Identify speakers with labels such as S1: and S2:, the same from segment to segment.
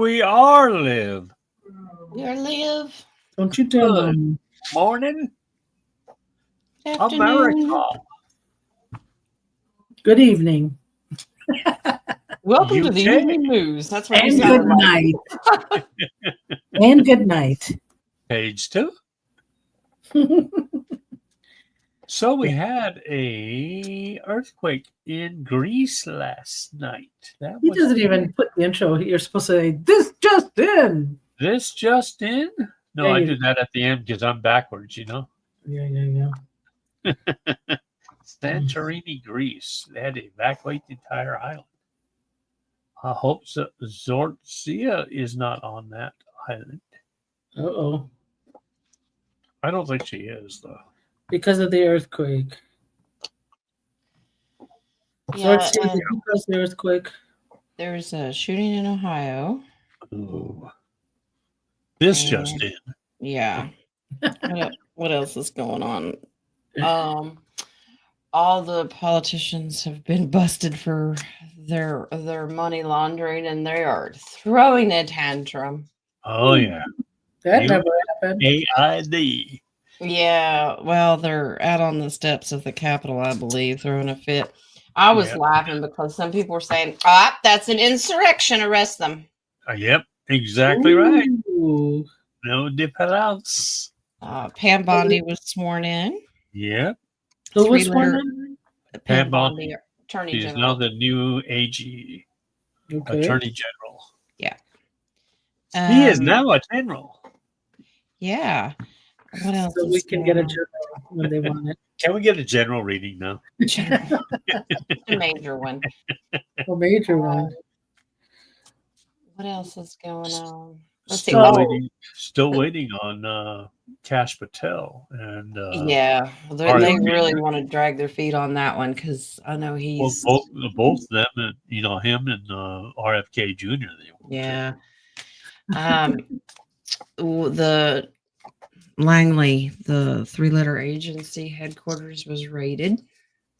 S1: we are live.
S2: We are live.
S3: Don't you tell
S1: Good
S3: them.
S1: morning,
S2: Afternoon.
S1: America.
S3: Good evening
S2: Welcome to the
S1: UK.
S2: evening news. That's what you
S3: and
S2: sound
S3: good
S2: like.
S3: night. And good night.
S1: Page 2. So we had a earthquake in Greece last night. That
S3: He
S1: was
S3: doesn't even put the intro. You're supposed to say, this just in.
S1: this just in. No,
S3: There
S1: I
S3: you
S1: do that at the end because I'm backwards, you know.
S3: Yeah.
S1: Santorini, Greece. They had to evacuate the entire island. I hope Zortzia is not on that island.
S3: Uh-oh.
S1: I don't think she is, though.
S3: Because of the earthquake.
S2: Yeah,
S3: Because the earthquake.
S2: there's a shooting in Ohio.
S1: Ooh. This
S2: And-
S1: just in.
S2: Yeah. What else is going on? All the politicians have been busted for their money laundering, and they are throwing a tantrum.
S1: Oh, yeah.
S3: That
S1: You-
S3: never happened.
S1: AID.
S2: Yeah, well, they're out on the steps of the Capitol, I believe, throwing a fit. I was
S1: Yep.
S2: laughing because some people were saying, that's an insurrection, arrest them.
S1: Yep, exactly right.
S3: Ooh.
S1: No difference.
S2: Pam Bondi was sworn in.
S1: Yep.
S3: Who was
S2: Three-letter-
S3: one?
S2: Pam
S1: Pam
S2: Bondi,
S1: Bondi.
S2: Attorney
S1: She's
S2: General.
S1: now the new AG,
S3: Okay.
S1: Attorney General.
S2: Yeah.
S1: He is now a general.
S2: Yeah. What else?
S3: So
S2: is
S3: we can get a
S2: going
S3: journal when they want it.
S1: Can we get a general reading now?
S2: on? A major one.
S3: A major one.
S2: What else is going on? Let's see.
S1: Still waiting on Cash Patel and
S2: Yeah, they
S1: RFK.
S2: really want to drag their feet on that one because I know he's
S1: both of them, and him and RFK Jr. They want to.
S2: yeah. The Langley, the three-letter agency headquarters was raided.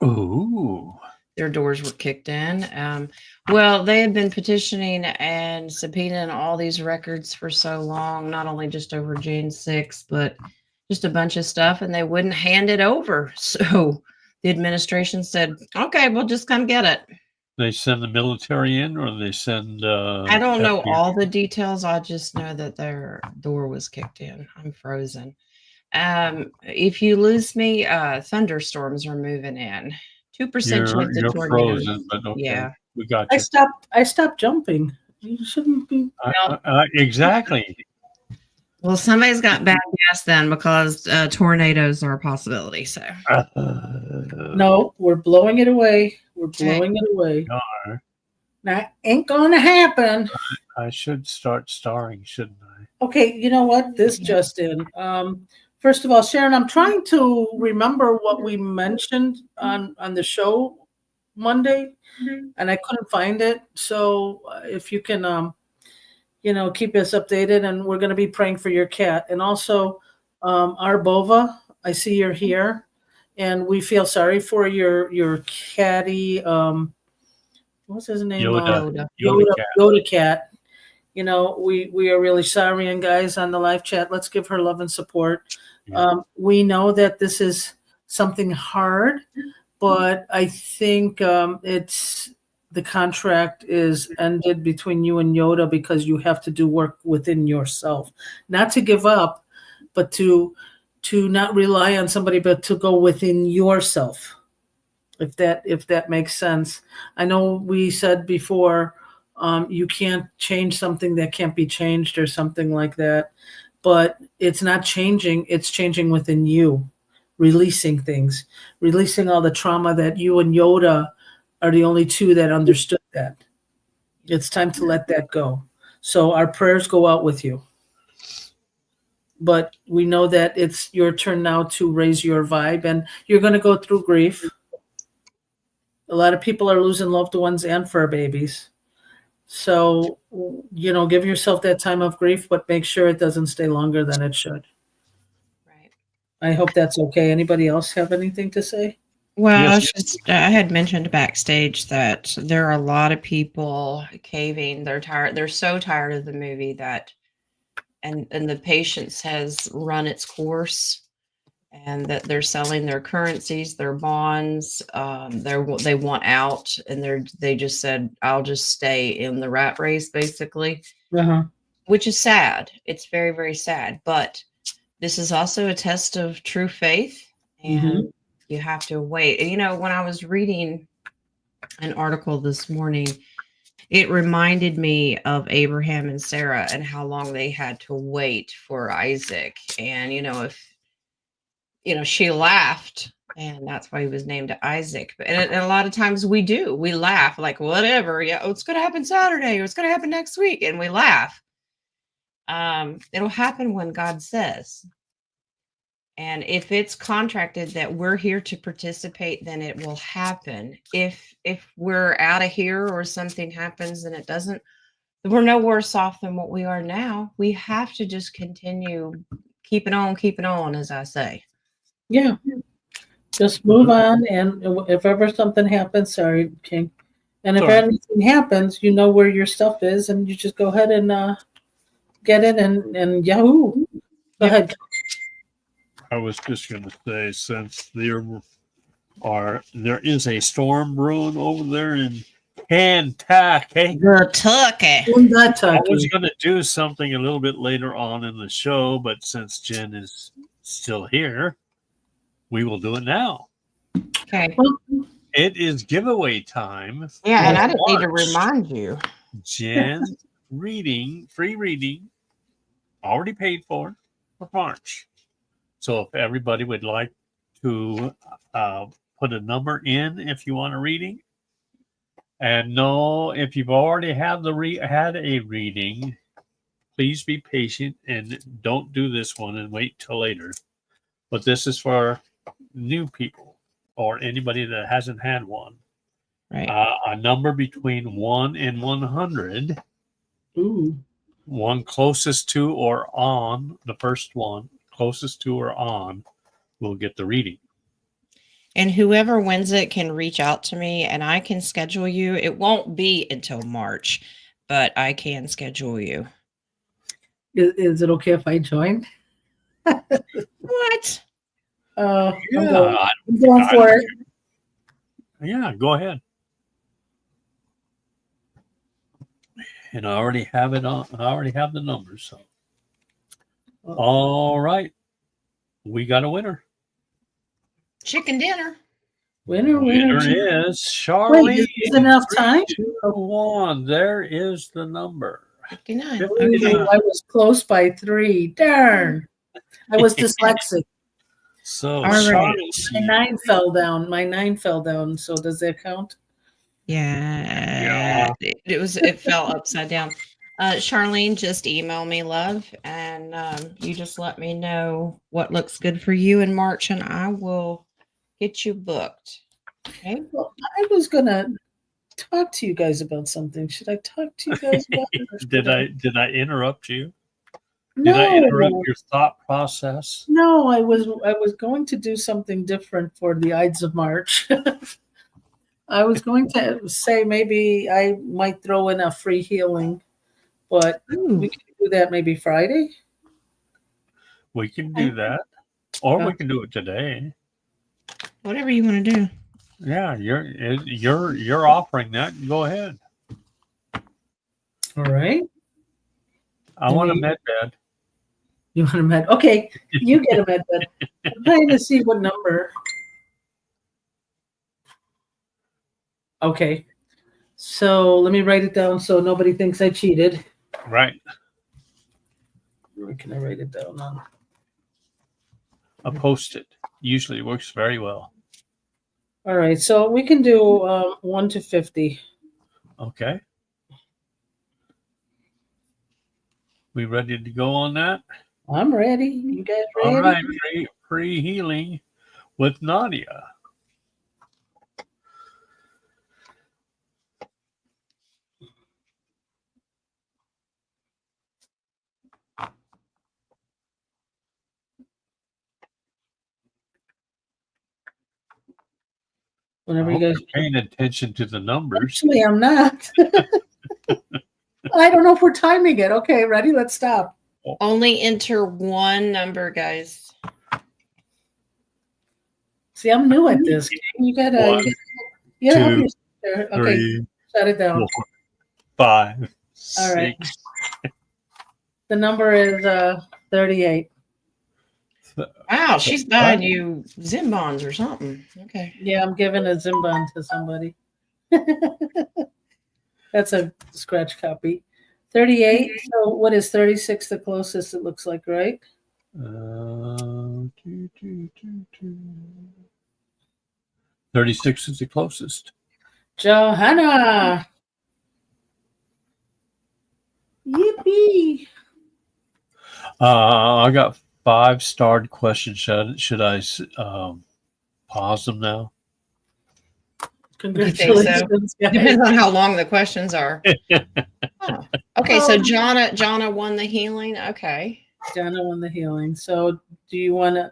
S1: Ooh.
S2: Their doors were kicked in. Well, they had been petitioning and subpoenaing all these records for so long, not only just over June 6th, but just a bunch of stuff, and they wouldn't hand it over. So the administration said, okay, we'll just come get it.
S1: They send the military in, or they send.
S2: I don't know
S1: FBI?
S2: all the details. I just know that their door was kicked in. I'm frozen. If you lose me, thunderstorms are moving in. 2% chance of
S1: You're
S2: tornadoes.
S1: frozen, but okay.
S2: Yeah.
S1: We got
S3: I
S1: you.
S3: stopped jumping. You shouldn't be.
S1: Exactly.
S2: Well, somebody's got bad gas then because tornadoes are a possibility. So
S3: No, we're blowing it away. We're blowing it away. That ain't gonna happen.
S1: I should start starring, shouldn't I?
S3: Okay, you know what? This just in. First of all, Sharon, I'm trying to remember what we mentioned on the show Monday, and I couldn't find it. So if you can, keep us updated, and we're going to be praying for your cat, and also Arbova. I see you're here, and we feel sorry for your catty. What's his name? Yoda cat. We are really sorry, and guys on the live chat, let's give her love and support.
S1: Yeah.
S3: We know that this is something hard, but I think it's the contract is ended between you and Yoda because you have to do work within yourself, not to give up, but to not rely on somebody, but to go within yourself. If that makes sense. I know we said before, you can't change something that can't be changed or something like that, but it's not changing. It's changing within you, releasing things, releasing all the trauma that you and Yoda are the only two that understood that. It's time to let that go. So our prayers go out with you. But we know that it's your turn now to raise your vibe, and you're going to go through grief. A lot of people are losing loved ones and fur babies. So, give yourself that time of grief, but make sure it doesn't stay longer than it should.
S2: right.
S3: I hope that's okay. Anybody else have anything to say?
S2: Well,
S1: Yes.
S2: it's just I had mentioned backstage that there are a lot of people caving. They're tired. They're so tired of the movie that, and the patience has run its course, and that they're selling their currencies, their bonds. They want out, and they just said, "I'll just stay in the rat race," basically,
S3: Uh-huh.
S2: which is sad. It's very, very sad. But this is also a test of true faith,
S3: Mm-hmm.
S2: and you have to wait. And, when I was reading an article this morning, it reminded me of Abraham and Sarah and how long they had to wait for Isaac. And, if, she laughed, and that's why he was named Isaac. And a lot of times we laugh like, whatever. Yeah. Oh, it's going to happen Saturday, or it's going to happen next week. And we laugh. It'll happen when God says. And if it's contracted that we're here to participate, then it will happen. If we're out of here or something happens and it doesn't, we're no worse off than what we are now. We have to just continue keep it on, as I say.
S3: Yeah. Just move on, and if ever something happens, sorry, King. And if
S1: Sorry.
S3: anything happens, you know where your stuff is, and you just go ahead and get it, and Yahoo. Go
S2: Yep.
S3: ahead.
S1: I was just going to say, since there is a storm brewing over there in Kentucky.
S2: Kentucky.
S3: In that
S1: I was
S3: talking.
S1: going to do something a little bit later on in the show, but since Jen is still here, we will do it now.
S2: Okay.
S3: Well,
S1: It is giveaway time.
S2: Yeah, and
S1: for
S2: I didn't need to
S1: March.
S2: remind you.
S1: Jen free reading, already paid for March. So if everybody would like to put a number in if you want a reading, and no, if you've already had had a reading, please be patient and don't do this one and wait till later. But this is for new people or anybody that hasn't had one.
S2: Right.
S1: A number between 1 and 100.
S3: ooh.
S1: One closest to or on, the first one, closest to or on, will get the reading.
S2: And whoever wins it can reach out to me and I can schedule you. It won't be until March, but I can schedule you.
S3: Is it okay if I join?
S2: What?
S3: I'm
S1: Yeah,
S3: going for it.
S1: yeah, go ahead. And I already have it on. I already have the numbers. So, all right, we got a winner.
S2: Chicken dinner.
S3: Winner.
S1: Winner is
S3: Wait,
S1: Charlie.
S3: is enough time?
S1: 1. There is the number.
S2: 59.
S1: 59.
S3: I was close by 3. Darn. I was dyslexic.
S1: So
S2: All right.
S1: Charlie,
S3: My 9 fell down. My 9 fell down. So does that count?
S2: Yeah. It fell upside down. Charlene, just email me, love, and you just let me know what looks good for you in March, and I will get you booked. Okay.
S3: Well, I was gonna talk to you guys about something. Should I talk to you guys about it? Or should
S1: did I interrupt you? Did I interrupt your thought process?
S3: No, I was going to do something different for the Ides of March. I was going to say maybe I might throw in a free healing, but
S2: Ooh.
S3: we can do that maybe Friday.
S1: We can do that, or we can do it today.
S2: Whatever you want to do.
S1: Yeah, you're offering that. Go ahead.
S3: All right.
S1: I want a med bed.
S3: You want a med? Okay, you get a med bed. I'm trying to see what number. Okay, so let me write it down so nobody thinks I cheated.
S1: Right.
S3: Where can I write it down on?
S1: A post-it usually works very well.
S3: All right, so we can do 1 to 50.
S1: Okay. We ready to go on that?
S3: I'm ready. You guys ready?
S1: All right. Free healing with Nadia.
S3: Whenever
S1: I
S3: you
S1: hope
S3: guys.
S1: you're paying attention to the numbers.
S3: Actually, I'm not. I don't know if we're timing it. Okay, ready? Let's stop.
S2: Only enter one number, guys.
S3: See, I'm new at this. You gotta,
S1: One,
S3: you gotta help
S1: two,
S3: yourself. Okay,
S1: 3,
S3: shut it down.
S1: 4, 5,
S3: All right.
S1: 6.
S3: The number is 38.
S2: Wow, she's buying you Zim bonds or something. Okay.
S3: Yeah, I'm giving a Zimbon to somebody. That's a scratch copy. 38. So what is 36 the closest it looks like, right?
S1: 36 is the closest.
S3: Johanna. Yippee.
S1: I got 5-starred questions. Should I pause them now?
S3: Congratulations, guys.
S2: Depends on how long the questions are. Oh. Okay, so Jonna won the healing. Okay.
S3: Jonna won the healing. So do you want to,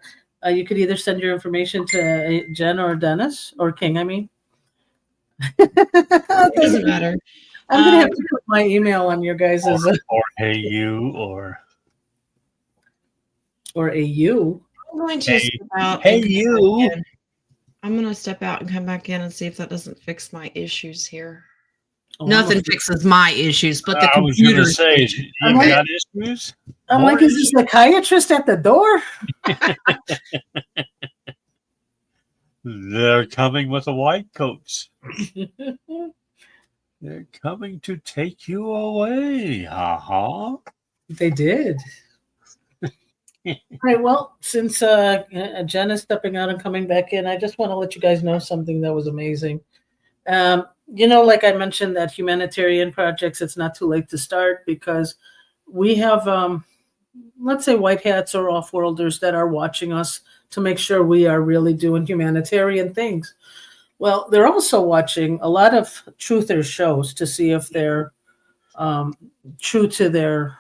S3: you could either send your information to Jen or Dennis or King, I mean.
S2: It doesn't matter.
S3: I'm going to have to put my email on your guys'
S1: or hey you or
S3: a you.
S2: I'm going to step out.
S1: Hey you.
S2: I'm going to step out and come back in and see if that doesn't fix my issues here.
S3: Oh,
S2: Nothing fixes my issues, but the
S1: I was going to
S2: computer.
S1: say, you got issues?
S3: I'm like, is this psychiatrist at the door?
S1: They're coming with the white coats. They're coming to take you away. Uh-huh.
S3: They did. All right. Well, since Jen is stepping out and coming back in, I just want to let you guys know something that was amazing. Like I mentioned, that humanitarian projects, it's not too late to start because we have, let's say, white hats or off-worlders that are watching us to make sure we are really doing humanitarian things. Well, they're also watching a lot of truthers shows to see if they're true to their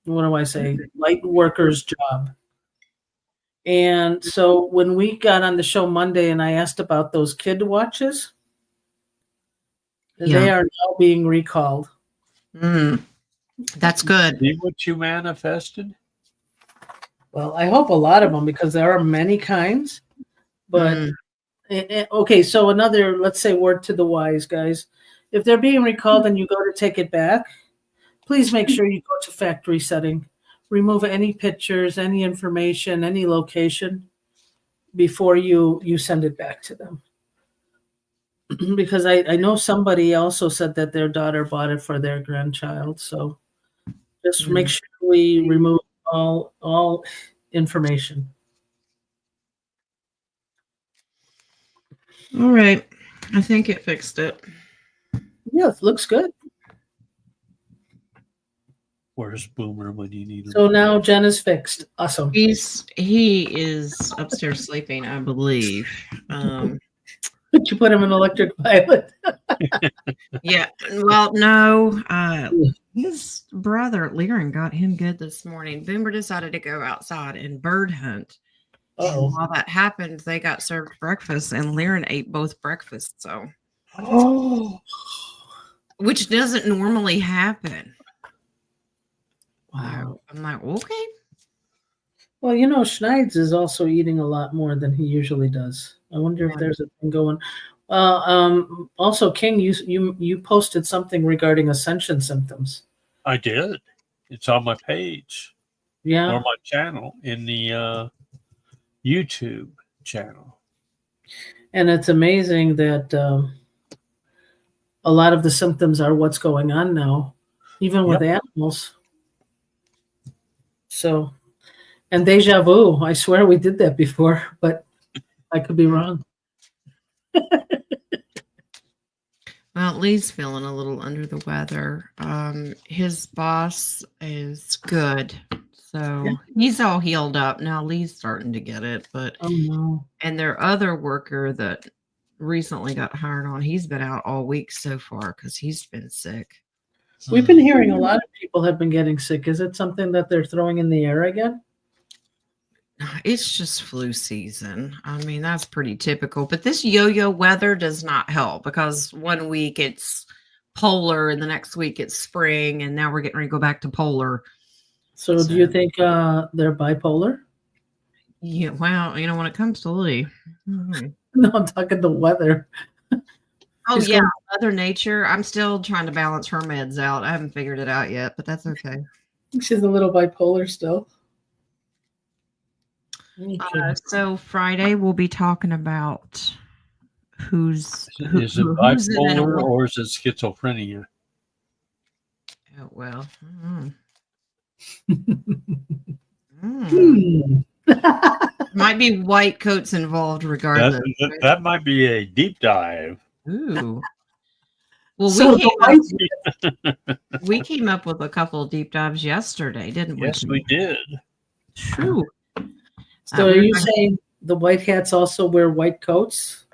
S3: what do I say, light worker's job. And so when we got on the show Monday and I asked about those kid watches, they are now being recalled.
S2: That's good.
S1: See what you manifested?
S3: Well, I hope a lot of them, because there are many kinds. But okay, so another, let's say, word to the wise, guys. If they're being recalled and you go to take it back, please make sure you go to factory setting. Remove any pictures, any information, any location before you send it back to them. Because I know somebody also said that their daughter bought it for their grandchild. So just make sure we remove all information.
S2: All right. I think it fixed it.
S3: Yeah, it looks good.
S1: Where's Boomer when you need him?
S3: So now Jen is fixed. Awesome.
S2: He is upstairs sleeping, I believe.
S3: Did you put him in electric violet?
S2: Yeah. Well, no. His brother Liren got him good this morning. Boomer decided to go outside and bird hunt.
S3: Oh.
S2: While that happened, they got served breakfast, and Liren ate both breakfasts. So, which doesn't normally happen.
S3: Wow.
S2: I'm like, okay.
S3: Well, Schneids is also eating a lot more than he usually does. I wonder if there's a thing going. Also, King, you posted something regarding ascension symptoms.
S1: I did. It's on my page.
S3: Yeah.
S1: Or my channel in the YouTube channel.
S3: And it's amazing that a lot of the symptoms are what's going on now, even with animals. So, and deja vu, I swear we did that before, but I could be wrong.
S2: Well, Lee's feeling a little under the weather. His boss is good. So he's all healed up. Now Lee's starting to get it, but and their other worker that recently got hired on, he's been out all week so far because he's been sick.
S3: We've been hearing a lot of people have been getting sick. Is it something that they're throwing in the air again?
S2: It's just flu season. I mean, that's pretty typical. But this yo-yo weather does not help because one week it's polar and the next week it's spring, and now we're getting ready to go back to polar.
S3: So do you think they're bipolar?
S2: Yeah, well, when it comes to Lee. Mhm.
S3: No, I'm talking the weather.
S2: Oh,
S3: She's
S2: yeah,
S3: going-
S2: Mother Nature. I'm still trying to balance her meds out. I haven't figured it out yet, but that's okay.
S3: She's a little bipolar still. Okay.
S2: So Friday we'll be talking about who's
S1: Is it
S2: who's in and
S1: bipolar
S2: what.
S1: or is it schizophrenia?
S2: Oh, well.
S3: Hmm.
S2: Might be white coats involved regardless.
S1: That might be a deep dive.
S2: Ooh. Well,
S3: So
S2: we came up with a couple of deep dives yesterday, didn't we?
S1: Yes, we did.
S2: True.
S3: So are you saying the white hats also wear white coats?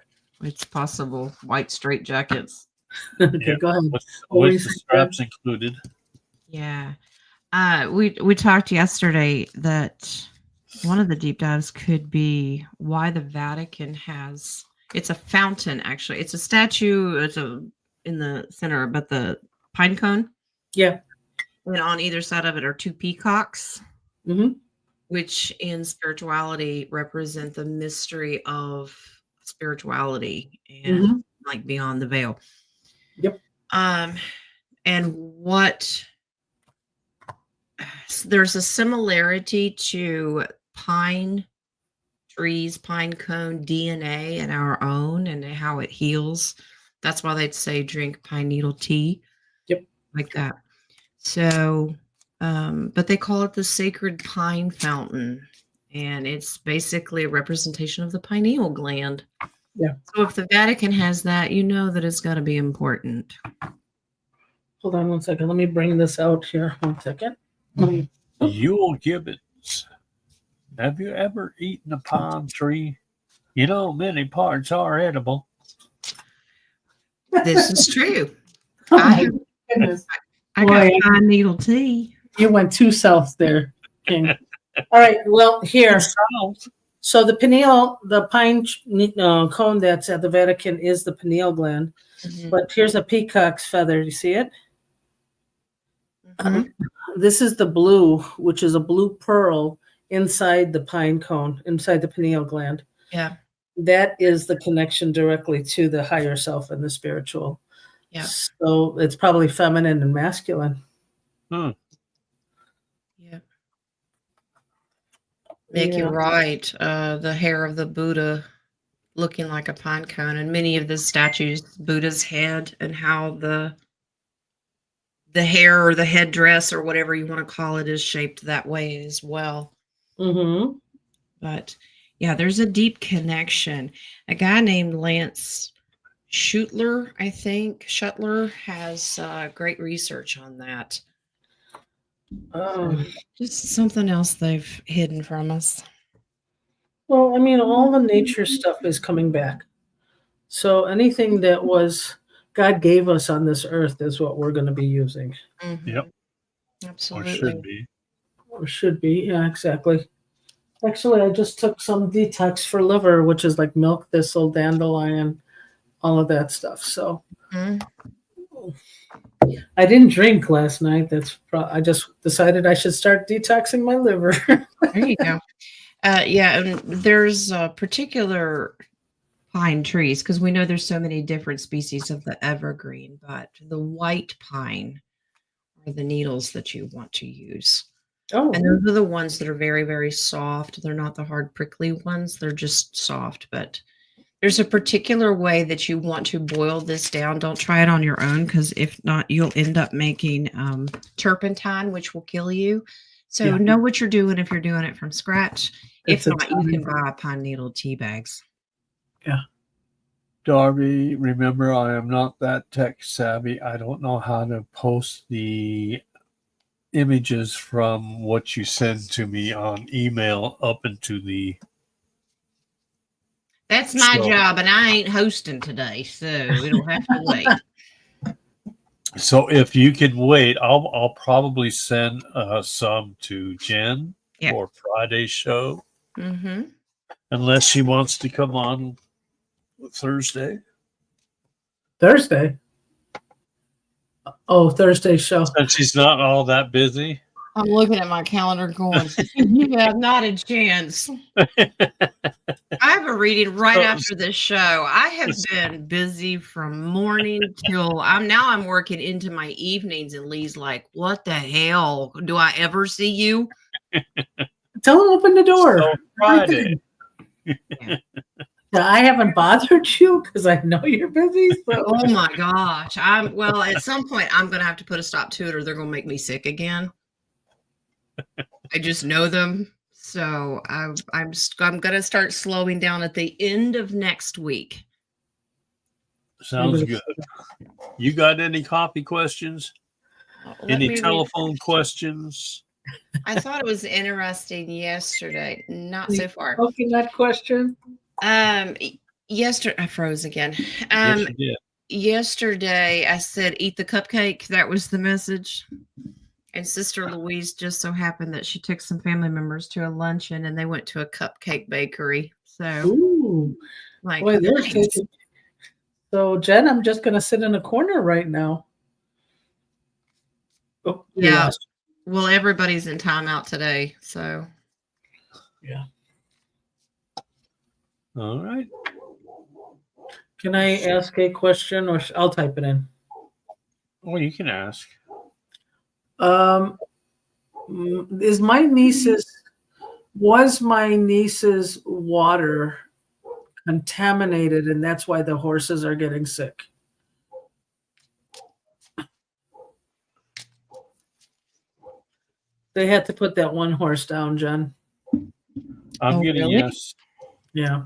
S2: It's possible. White straight jackets.
S3: Okay,
S1: Yeah,
S3: go ahead.
S1: With the straps included.
S2: Yeah. We talked yesterday that one of the deep dives could be why the Vatican has it's a fountain actually. It's a statue, in the center, but the pine cone.
S3: Yeah.
S2: And on either side of it are two peacocks,
S3: Mm-hmm.
S2: which in spirituality represent the mystery of spirituality and like beyond the veil.
S3: Yep.
S2: And what there's a similarity to pine trees, pine cone DNA and our own and how it heals. That's why they'd say drink pine needle tea.
S3: Yep.
S2: Like that. So, but they call it the sacred pine fountain. And it's basically a representation of the pineal gland.
S3: Yeah.
S2: So if the Vatican has that, you know that it's got to be important.
S3: Hold on one second. Let me bring this out here. 1 second.
S1: Yule gibbons. Have you ever eaten a palm tree? Many parts are edible.
S2: This is true.
S3: Oh my goodness.
S2: I got pine needle tea.
S3: You went too south there, King. All right. Well, here. So the pine cone that's at the Vatican is the pineal gland. Mm-hmm. But here's a peacock's feather. You see it? Mm-hmm. This is the blue, which is a blue pearl inside the pine cone, inside the pineal gland.
S2: Yeah.
S3: That is the connection directly to the higher self and the spiritual. Yeah. So it's probably feminine and masculine.
S2: Yeah. Nick, you're right. The hair of the Buddha looking like a pine cone, and many of the statues, Buddha's head and how the hair or the headdress or whatever you want to call it is shaped that way as well.
S3: Mm-hmm.
S2: But yeah, there's a deep connection. A guy named Lance Schuttler, I think, has great research on that. Just something else they've hidden from us.
S3: Well, I mean, all the nature stuff is coming back. So anything that God gave us on this earth is what we're going to be using.
S2: Mm-hmm.
S1: Yep.
S2: Absolutely.
S1: Or should be.
S3: Or should be. Yeah, exactly. Actually, I just took some detox for liver, which is like milk thistle, dandelion, all of that stuff. So I didn't drink last night. I just decided I should start detoxing my liver.
S2: There you go. Yeah, and there's particular pine trees because we know there's so many different species of the evergreen, but the white pine are the needles that you want to use. Oh. And those are the ones that are very, very soft. They're not the hard, prickly ones. They're just soft, but there's a particular way that you want to boil this down. Don't try it on your own because if not, you'll end up making turpentine, which will kill you. So know what you're doing if you're doing it from scratch. If not, you can buy pine needle tea bags.
S3: Yeah.
S1: Darby, remember, I am not that tech savvy. I don't know how to post the images from what you send to me on email up into the...
S2: That's my job, and I ain't hosting today, so it'll have to wait.
S1: So if you can wait, I'll probably send some to Jen for Friday's show.
S2: Mm-hmm.
S1: Unless she wants to come on Thursday.
S3: Thursday. Oh, Thursday show.
S1: Since she's not all that busy.
S2: I'm looking at my calendar going, you have not a chance. I have a reading right after this show. I have been busy from morning till I'm working into my evenings, and Lee's like, what the hell? Do I ever see you?
S3: Tell him open the door.
S1: So Friday.
S3: Yeah, I haven't bothered you because I know you're busy. So.
S2: Oh my gosh. At some point I'm gonna have to put a stop to it, or they're gonna make me sick again. I just know them. So I'm gonna start slowing down at the end of next week.
S1: Sounds good. You got any coffee questions? Any telephone questions?
S2: I thought it was interesting yesterday. Not so far.
S3: Okay, that question.
S2: Yesterday I froze again.
S1: Yes, you did.
S2: Yesterday I said eat the cupcake. That was the message. And Sister Louise just so happened that she took some family members to a luncheon, and they went to a cupcake bakery. So,
S3: ooh,
S2: like,
S3: boy,
S2: nice.
S3: So Jen, I'm just gonna sit in a corner right now. Oh,
S2: yeah. Well, everybody's in timeout today, so
S3: yeah.
S1: All right.
S3: Can I ask a question, or I'll type it in?
S1: Well, you can ask.
S3: Was my niece's water contaminated, and that's why the horses are getting sick? They had to put that one horse down, Jen.
S1: I'm getting
S2: really?
S1: yes.
S3: Yeah.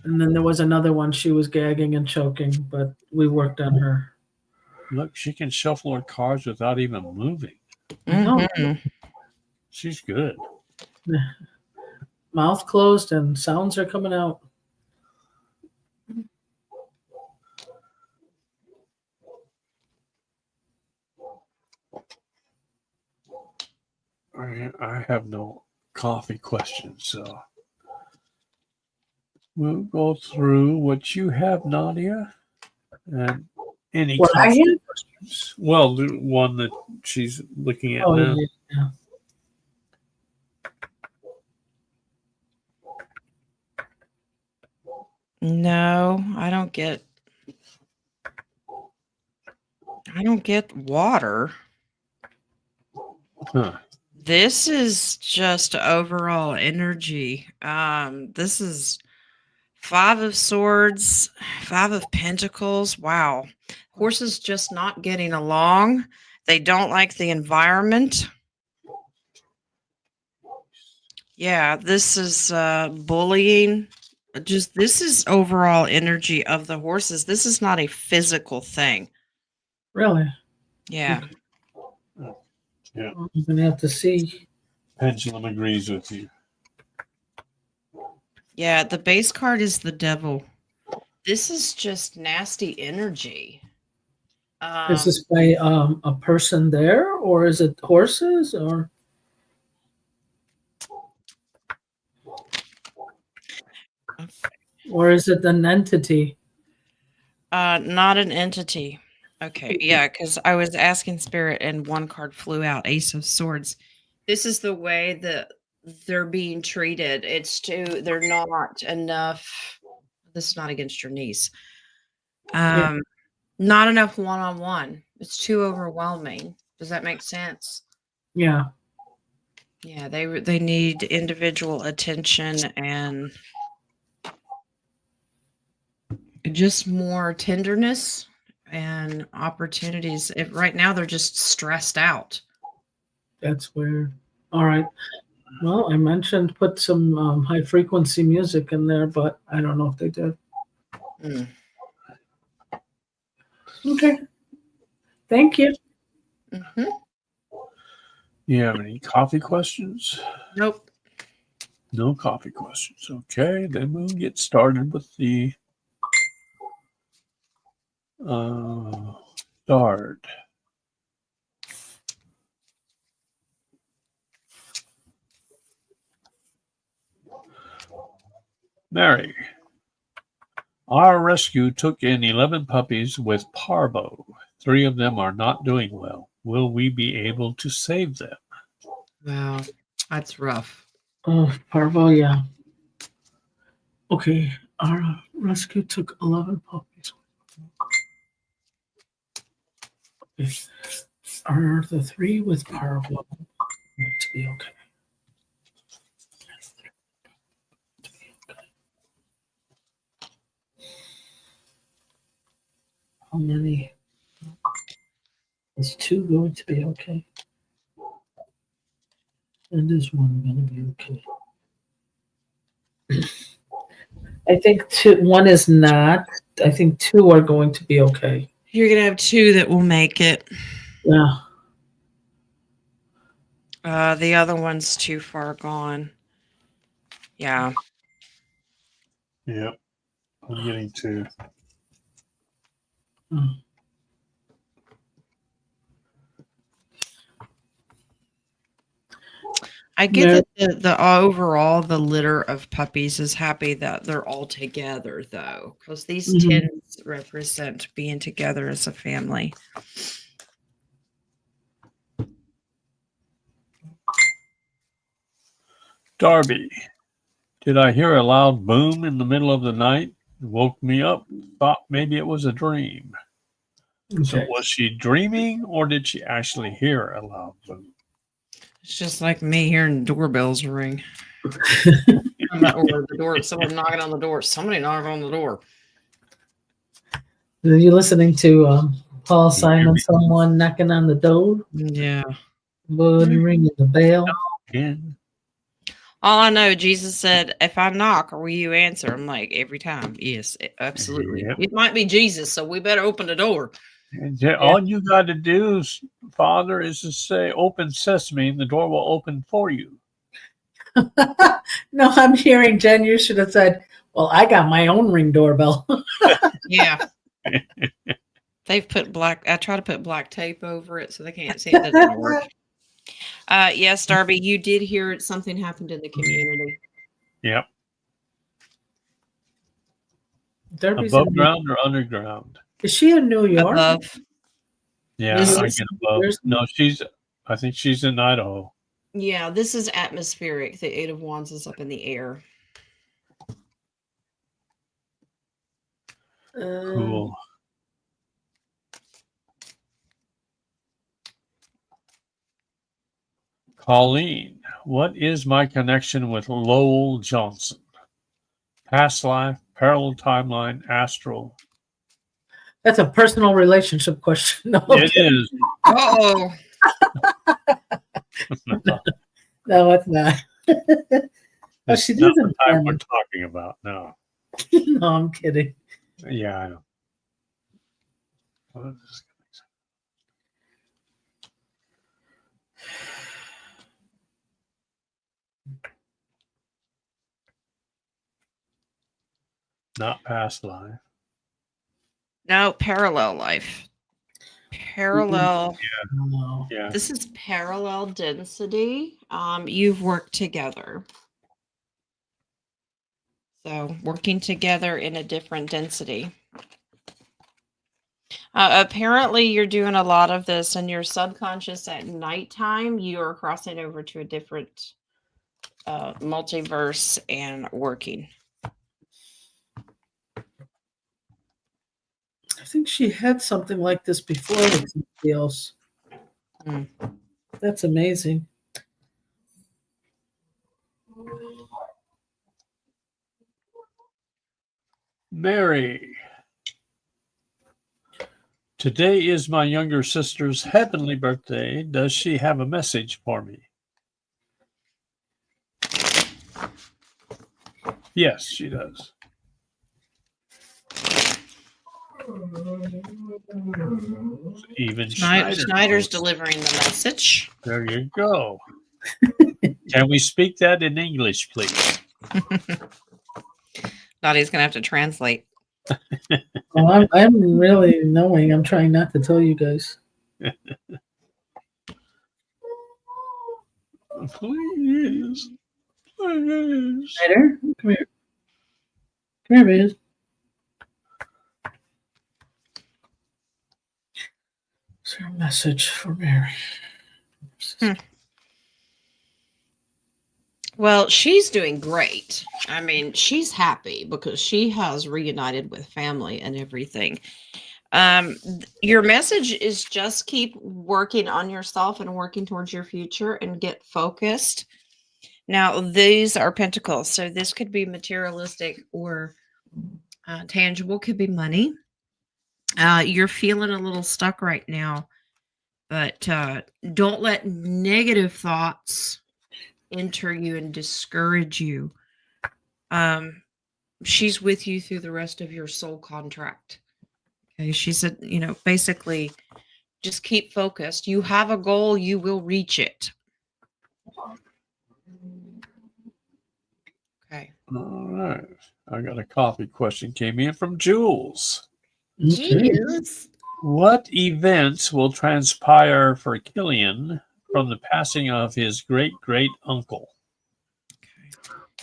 S3: And then there was another one. She was gagging and choking, but we worked on her.
S1: Look, she can shuffle her cards without even moving.
S2: Mhm.
S1: She's good.
S3: Mouth closed and sounds are coming out.
S1: I have no coffee questions, so we'll go through what you have, Nadia, and any
S3: What I
S1: coffee
S3: have?
S1: questions. Well, the one that she's looking at
S3: Oh,
S1: now.
S3: yeah.
S2: No, I don't get water.
S1: Huh.
S2: This is just overall energy. This is 5 of Swords, 5 of Pentacles. Wow. Horses just not getting along. They don't like the environment. Yeah, this is bullying. This is overall energy of the horses. This is not a physical thing.
S3: Really?
S2: Yeah.
S1: Yeah.
S3: I'm going to have to see.
S1: Pendulum agrees with you.
S2: Yeah, the base card is the devil. This is just nasty energy.
S3: Is this by a person there, or is it horses, or is it an entity?
S2: Not an entity. Okay, yeah, because I was asking Spirit and one card flew out, Ace of Swords. This is the way that they're being treated. They're not enough. This is not against your niece. Not enough one-on-one. It's too overwhelming. Does that make sense?
S3: Yeah.
S2: Yeah, they need individual attention and just more tenderness and opportunities. If right now they're just stressed out.
S3: That's weird. All right. Well, I mentioned put some high frequency music in there, but I don't know if they did. Okay. Thank you.
S2: Mm-hmm.
S1: You have any coffee questions?
S2: Nope.
S1: No coffee questions. Okay, then we'll get started with the start. Mary, our rescue took in 11 puppies with parvo. 3 of them are not doing well. Will we be able to save them?
S2: Wow, that's rough.
S3: Oh, Parvo, yeah. Okay, our rescue took 11 puppies. Okay. Are the 3 with Parvo going to be okay? How many? Is 2 going to be okay? And is 1 going to be okay? I think 1 is not. I think 2 are going to be okay.
S2: You're gonna have 2 that will make it.
S3: Yeah.
S2: The other one's too far gone. Yeah.
S1: Yep. I'm getting to.
S2: I get that the overall the litter of puppies is happy that they're all together though, because these
S3: Mhm.
S2: 10s represent being together as a family.
S1: Darby, did I hear a loud boom in the middle of the night? It woke me up. Thought maybe it was a dream. So
S3: Okay.
S1: was she dreaming or did she actually hear a loud boom?
S2: It's just like me hearing doorbells ring. Or the door, someone knocking on the door. Somebody knocked on the door.
S3: Are you listening to Paul
S1: Can you hear
S3: Simon?
S1: me?
S3: Someone knocking on the door,
S2: Yeah.
S3: ringing the bell.
S1: Again?
S2: All I know, Jesus said, if I knock, will you answer? I'm like, every time. Yes, absolutely.
S1: Yep.
S2: It might be Jesus, so we better open the door.
S1: All you got to do, Father, is to say, "Open sesame," and the door will open for you.
S3: No, I'm hearing Jen. You should have said, "Well, I got my own Ring doorbell."
S2: Yeah. They've put black, I try to put black tape over it so they can't see it. Doesn't work. Yes, Darby, you did hear something happened in the community.
S1: Yep.
S3: Derby's
S1: Above
S3: in
S1: ground or underground?
S3: Is she in New York?
S2: Above.
S1: Yeah,
S2: This
S1: I
S2: is-
S1: get above. No, I think she's in Idaho.
S2: Yeah, this is atmospheric. The 8 of Wands is up in the air.
S1: Cool. Colleen, what is my connection with Lowell Johnson? Past life, parallel timeline, astral.
S3: That's a personal relationship question. No,
S1: It is.
S2: Oh,
S3: no, it's not. Oh,
S1: It's
S3: she
S1: not
S3: doesn't.
S1: the time we're talking about. No.
S3: No, I'm kidding.
S1: Yeah, I know. Not past life.
S2: no, parallel life. Parallel.
S3: No.
S1: Yeah.
S2: This is parallel density. You've worked together. So working together in a different density. Apparently, you're doing a lot of this in your subconscious at nighttime. You are crossing over to a different multiverse and working.
S3: I think she had something like this before with somebody else.
S2: Mm.
S3: That's amazing.
S1: Mary. Today is my younger sister's heavenly birthday. Does she have a message for me? Yes, she does. Even
S2: Schneider's
S1: knows.
S2: delivering the message.
S1: There you go. Can we speak that in English, please?
S2: Nadia's going to have to translate.
S3: Well, I'm really knowing. I'm trying not to tell you guys.
S1: Please. Please.
S3: Schneider, come here. Here it is. Is there a message for Mary?
S2: Well, she's doing great. I mean, she's happy because she has reunited with family and everything. Your message is just keep working on yourself and working towards your future and get focused. Now, these are pentacles, so this could be materialistic or tangible, could be money. You're feeling a little stuck right now, but don't let negative thoughts enter you and discourage you. She's with you through the rest of your soul contract. Okay, she said, basically just keep focused. You have a goal, you will reach it. Okay.
S1: All right. I got a coffee question came in from Jules.
S2: Jeez.
S1: What events will transpire for Killian from the passing of his great-great-uncle?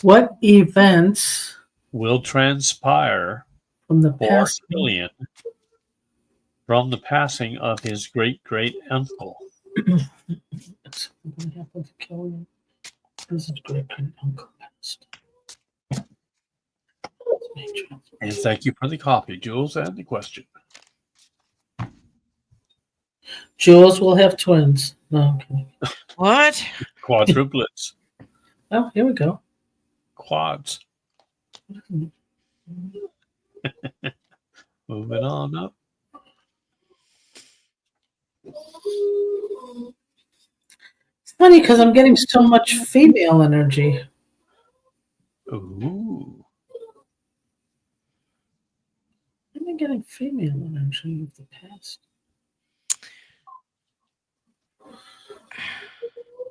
S3: What events
S1: Will transpire
S3: from the
S1: for
S3: past?
S1: Killian from the passing of his great-great-uncle?
S3: What happened to Killian? This is great uncle passed.
S1: And thank you for the coffee, Jules, and the question.
S3: Jules will have twins. No, okay.
S2: What?
S1: Quadruplets.
S3: Oh, here we go.
S1: Quads. Moving on up.
S3: It's funny because I'm getting so much female energy.
S1: Ooh.
S3: I'm getting female energy of the past.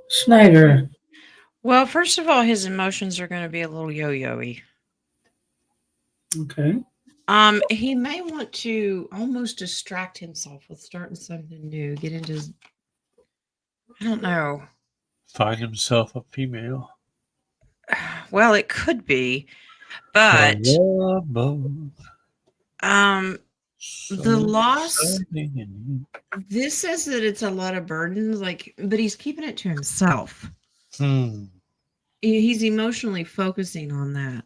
S3: Schneider.
S2: Well, first of all, his emotions are going to be a little yo-yo-y.
S3: Okay.
S2: He may want to almost distract himself with starting something new, get into his, I don't know.
S1: Find himself a female.
S2: Well, it could be, but
S1: So
S2: the loss,
S1: exciting.
S2: this says that it's a lot of burdens, but he's keeping it to himself. He's emotionally focusing on that.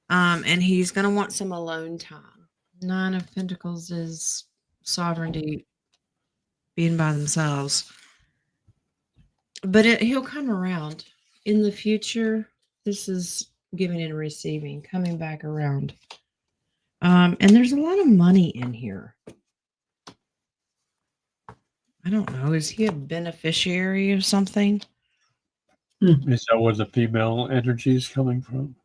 S2: And he's going to want some alone time. Nine of Pentacles is sovereignty, being by themselves. But he'll come around. In the future, this is giving and receiving, coming back around. And there's a lot of money in here. I don't know. Is he a beneficiary of something?
S1: Is that where the female energy is coming from?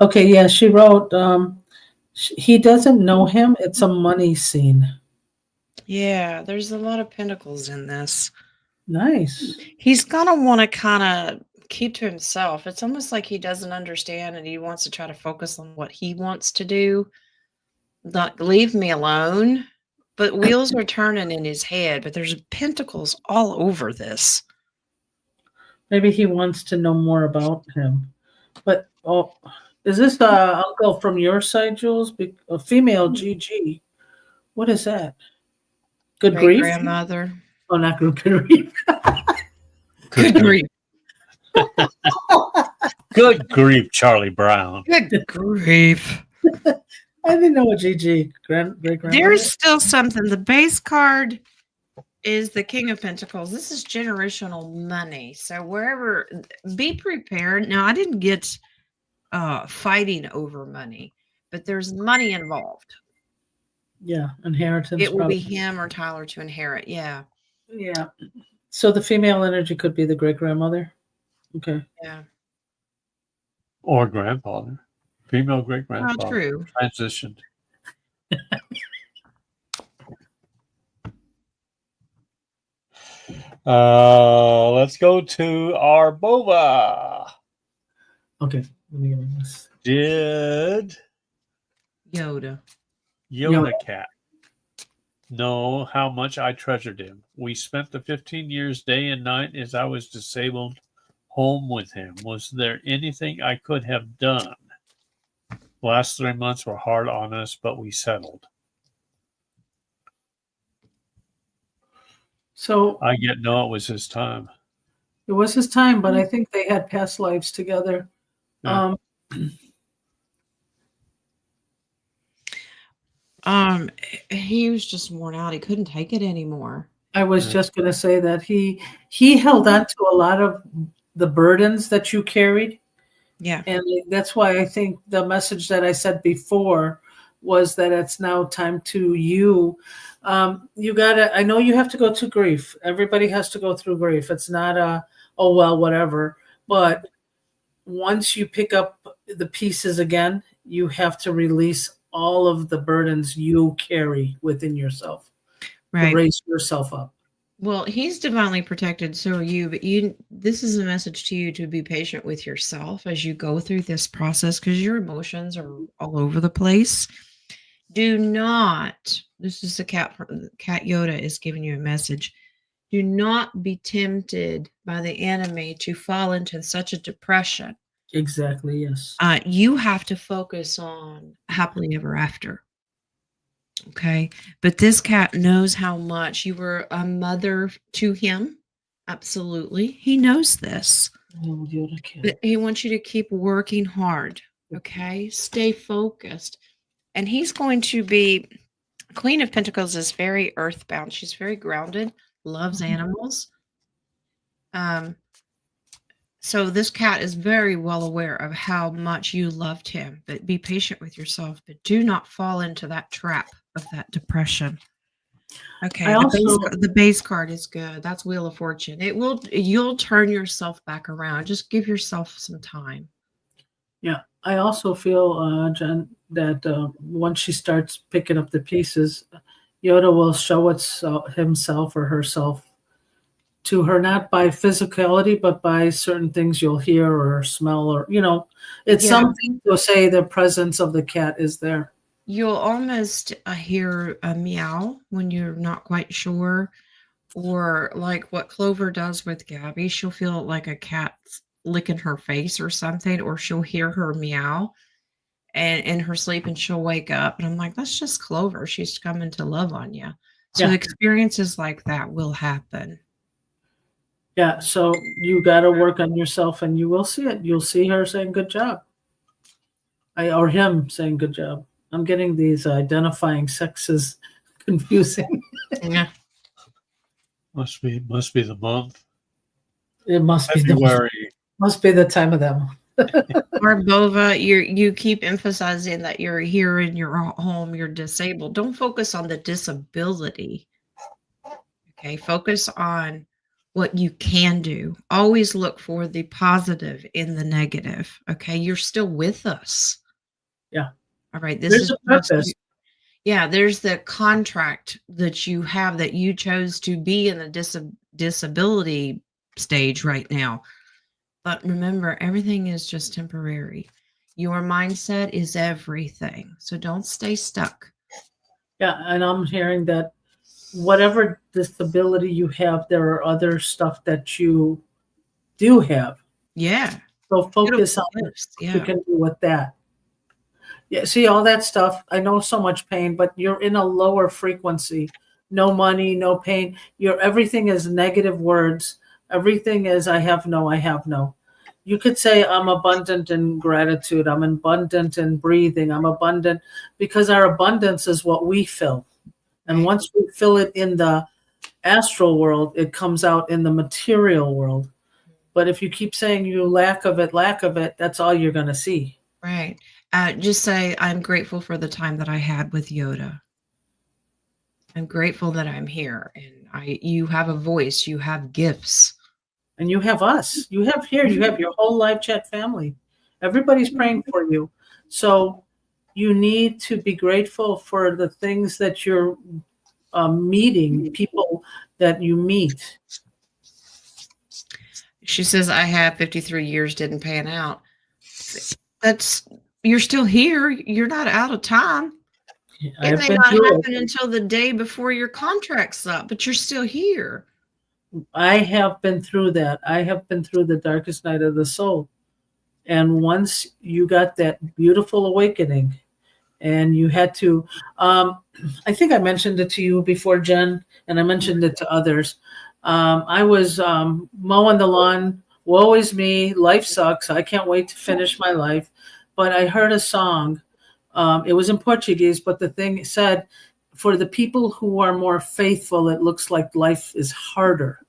S3: Okay, yeah, she wrote, he doesn't know him. It's a money scene.
S2: Yeah, there's a lot of pentacles in this.
S3: Nice.
S2: He's going to want to kind of keep to himself. It's almost like he doesn't understand and he wants to try to focus on what he wants to do. Not leave me alone. But wheels are turning in his head, but there's pentacles all over this.
S3: Maybe he wants to know more about him. But, is this uncle from your side, Jules? A female GG. What is that? Good grief?
S2: Grandmother.
S3: Oh, not good grief.
S2: Good grief.
S1: Good grief, Charlie Brown.
S2: Good grief.
S3: I didn't know a GG. Great-grandmother?
S2: There's still something. The base card is the King of Pentacles. This is generational money. So wherever, be prepared. Now, I didn't get fighting over money, but there's money involved.
S3: Yeah, inheritance.
S2: It will be him or Tyler to inherit. Yeah.
S3: Yeah. So the female energy could be the great-grandmother? Okay.
S2: Yeah.
S1: Or grandfather. Female great-grandfather.
S2: Oh, true.
S1: Transitioned. Let's go to Arbova.
S3: Okay. Let me get this.
S1: Did
S2: Yoda
S1: Cat know how much I treasured him? We spent the 15 years day and night as I was disabled home with him. Was there anything I could have done? The last 3 months were hard on us, but we settled.
S3: So
S1: I know it was his time.
S3: it was his time, but I think they had past lives together.
S1: Yeah.
S2: He was just worn out. He couldn't take it anymore.
S3: I was
S1: Yeah.
S3: just going to say that he held on to a lot of the burdens that you carried.
S2: Yeah.
S3: And that's why I think the message that I said before was that it's now time to you gotta, I know you have to go to grief. Everybody has to go through grief. It's not oh, well, whatever. But once you pick up the pieces again, you have to release all of the burdens you carry within yourself.
S2: Right.
S3: To raise yourself up.
S2: Well, he's divinely protected, so are you, but this is a message to you to be patient with yourself as you go through this process, because your emotions are all over the place. Do not, this is the cat Yoda is giving you a message. Do not be tempted by the enemy to fall into such a depression.
S3: Exactly, yes.
S2: You have to focus on happily ever after. Okay. But this cat knows how much you were a mother to him. Absolutely. He knows this.
S3: Oh, the other cat.
S2: But he wants you to keep working hard. Okay. Stay focused. And he's going to be, Queen of Pentacles is very earthbound. She's very grounded, loves animals. So this cat is very well aware of how much you loved him. But be patient with yourself. But do not fall into that trap of that depression. Okay, the base card is good. That's Wheel of Fortune. You'll turn yourself back around. Just give yourself some time.
S3: Yeah, I also feel, Jen, that once she starts picking up the pieces, Yoda will show himself or herself to her, not by physicality, but by certain things you'll hear or smell, or it's something to say the presence of the cat is there.
S2: You'll almost hear a meow when you're not quite sure, or like what Clover does with Gabby. She'll feel like a cat licking her face or something, or she'll hear her meow and in her sleep, and she'll wake up. And I'm like, that's just Clover. She's coming to love on you. So experiences like that will happen.
S3: Yeah, so you got to work on yourself, and you will see it. You'll see her saying good job. Or him saying good job. I'm getting these identifying sexes confusing.
S2: Yeah.
S1: Must be the month.
S3: It must
S1: February.
S3: Must be the time of them.
S2: Or Bova, you keep emphasizing that you're here in your home, you're disabled. Don't focus on the disability. Okay, focus on what you can do. Always look for the positive in the negative. Okay, you're still with us.
S3: Yeah.
S2: All right.
S3: There's a purpose.
S2: Yeah, there's the contract that you have that you chose to be in the disability stage right now. But remember, everything is just temporary. Your mindset is everything. So don't stay stuck.
S3: Yeah, and I'm hearing that whatever disability you have, there are other stuff that you do have.
S2: Yeah.
S3: So focus on what you can do with that. Yeah, see all that stuff. I know so much pain, but you're in a lower frequency. No money, no pain. Everything is negative words. Everything is I have no. You could say I'm abundant in gratitude. I'm abundant in breathing. I'm abundant because our abundance is what we fill. And once we fill it in the astral world, it comes out in the material world. But if you keep saying you lack of it, that's all you're going to see.
S2: Right. Just say, I'm grateful for the time that I had with Yoda. I'm grateful that I'm here, and you have a voice, you have gifts.
S3: And you have us. You have your whole live chat family. Everybody's praying for you. So you need to be grateful for the things that you're meeting, people that you meet.
S2: She says, I have 53 years, didn't pan out. You're still here. You're not out of time. It may not happen until the day before your contract's up, but you're still here.
S3: I have been through that. I have been through the darkest night of the soul. And once you got that beautiful awakening, and you had to, I think I mentioned it to you before, Jen, and I mentioned it to others. I was mowing the lawn. Woe is me. Life sucks. I can't wait to finish my life. But I heard a song. It was in Portuguese, but the thing said, for the people who are more faithful, it looks like life is harder.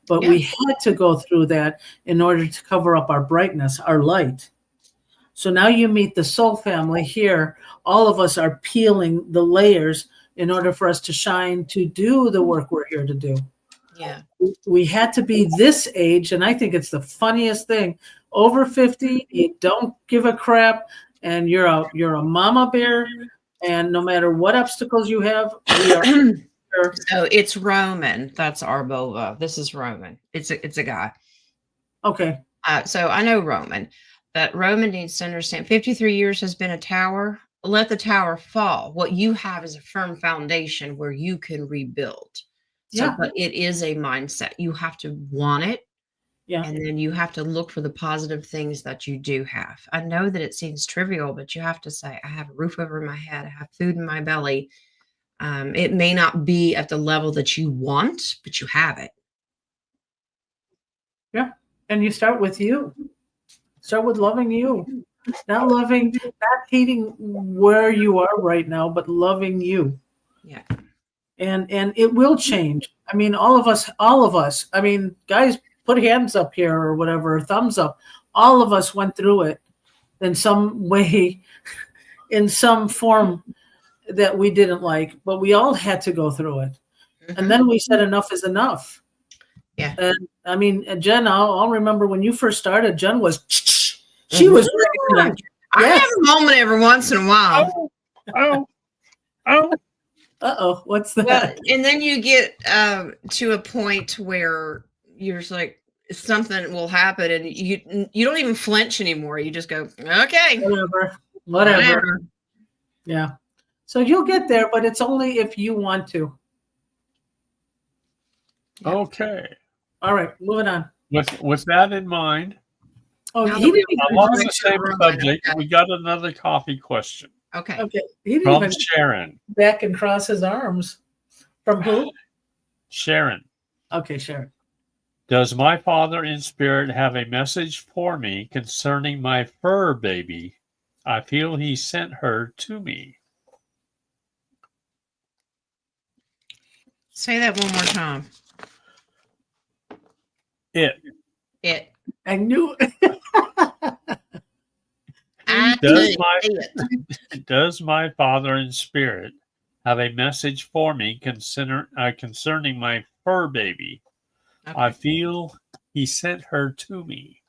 S3: But we had to go through that in order to cover up our brightness, our light. So now you meet the soul family here. All of us are peeling the layers in order for us to shine, to do the work we're here to do.
S2: Yeah.
S3: We had to be this age, and I think it's the funniest thing. Over 50, you don't give a crap, and you're a mama bear, and no matter what obstacles you have, we are here.
S2: So it's Roman. That's Arbova. This is Roman. It's a guy.
S3: Okay.
S2: So I know Roman, but Roman needs to understand 53 years has been a tower. Let the tower fall. What you have is a firm foundation where you can rebuild. So,
S3: Yeah.
S2: but it is a mindset. You have to want it.
S3: Yeah.
S2: And then you have to look for the positive things that you do have. I know that it seems trivial, but you have to say, I have a roof over my head. I have food in my belly. It may not be at the level that you want, but you have it.
S3: Yeah. And you start with you. Start with loving you. Not hating where you are right now, but loving you.
S2: Yeah.
S3: And it will change. I mean, all of us. I mean, guys, put hands up here or whatever, thumbs up. All of us went through it in some way, in some form that we didn't like, but we all had to go through it.
S2: Mhm.
S3: And then we said enough is enough.
S2: Yeah.
S3: And I mean, Jen, I'll remember when you first started, Jen was, she was ready to,
S2: I
S3: yes.
S2: have a moment every once in a while.
S1: Oh.
S3: Uh-oh, what's that?
S2: Well, and then you get to a point where you're just like, something will happen and you don't even flinch anymore. You just go, okay.
S3: Whatever. Yeah. So you'll get there, but it's only if you want to.
S1: Okay.
S3: All right, moving on.
S1: With that in mind,
S3: Oh,
S2: Now
S3: he didn't
S1: along
S3: even
S1: the same subject, we got another coffee question
S2: Okay.
S3: okay. He didn't
S1: from
S3: even
S1: Sharon.
S3: back and cross his arms. From who?
S1: Sharon,
S3: Okay, Sharon.
S1: does my father in spirit have a message for me concerning my fur baby? I feel he sent her to me.
S2: Say that one more time.
S1: It
S3: I knew
S2: I
S1: does
S2: it.
S1: does my father in spirit have a message for me concerning my fur baby?
S2: Okay.
S1: I feel he sent her to me.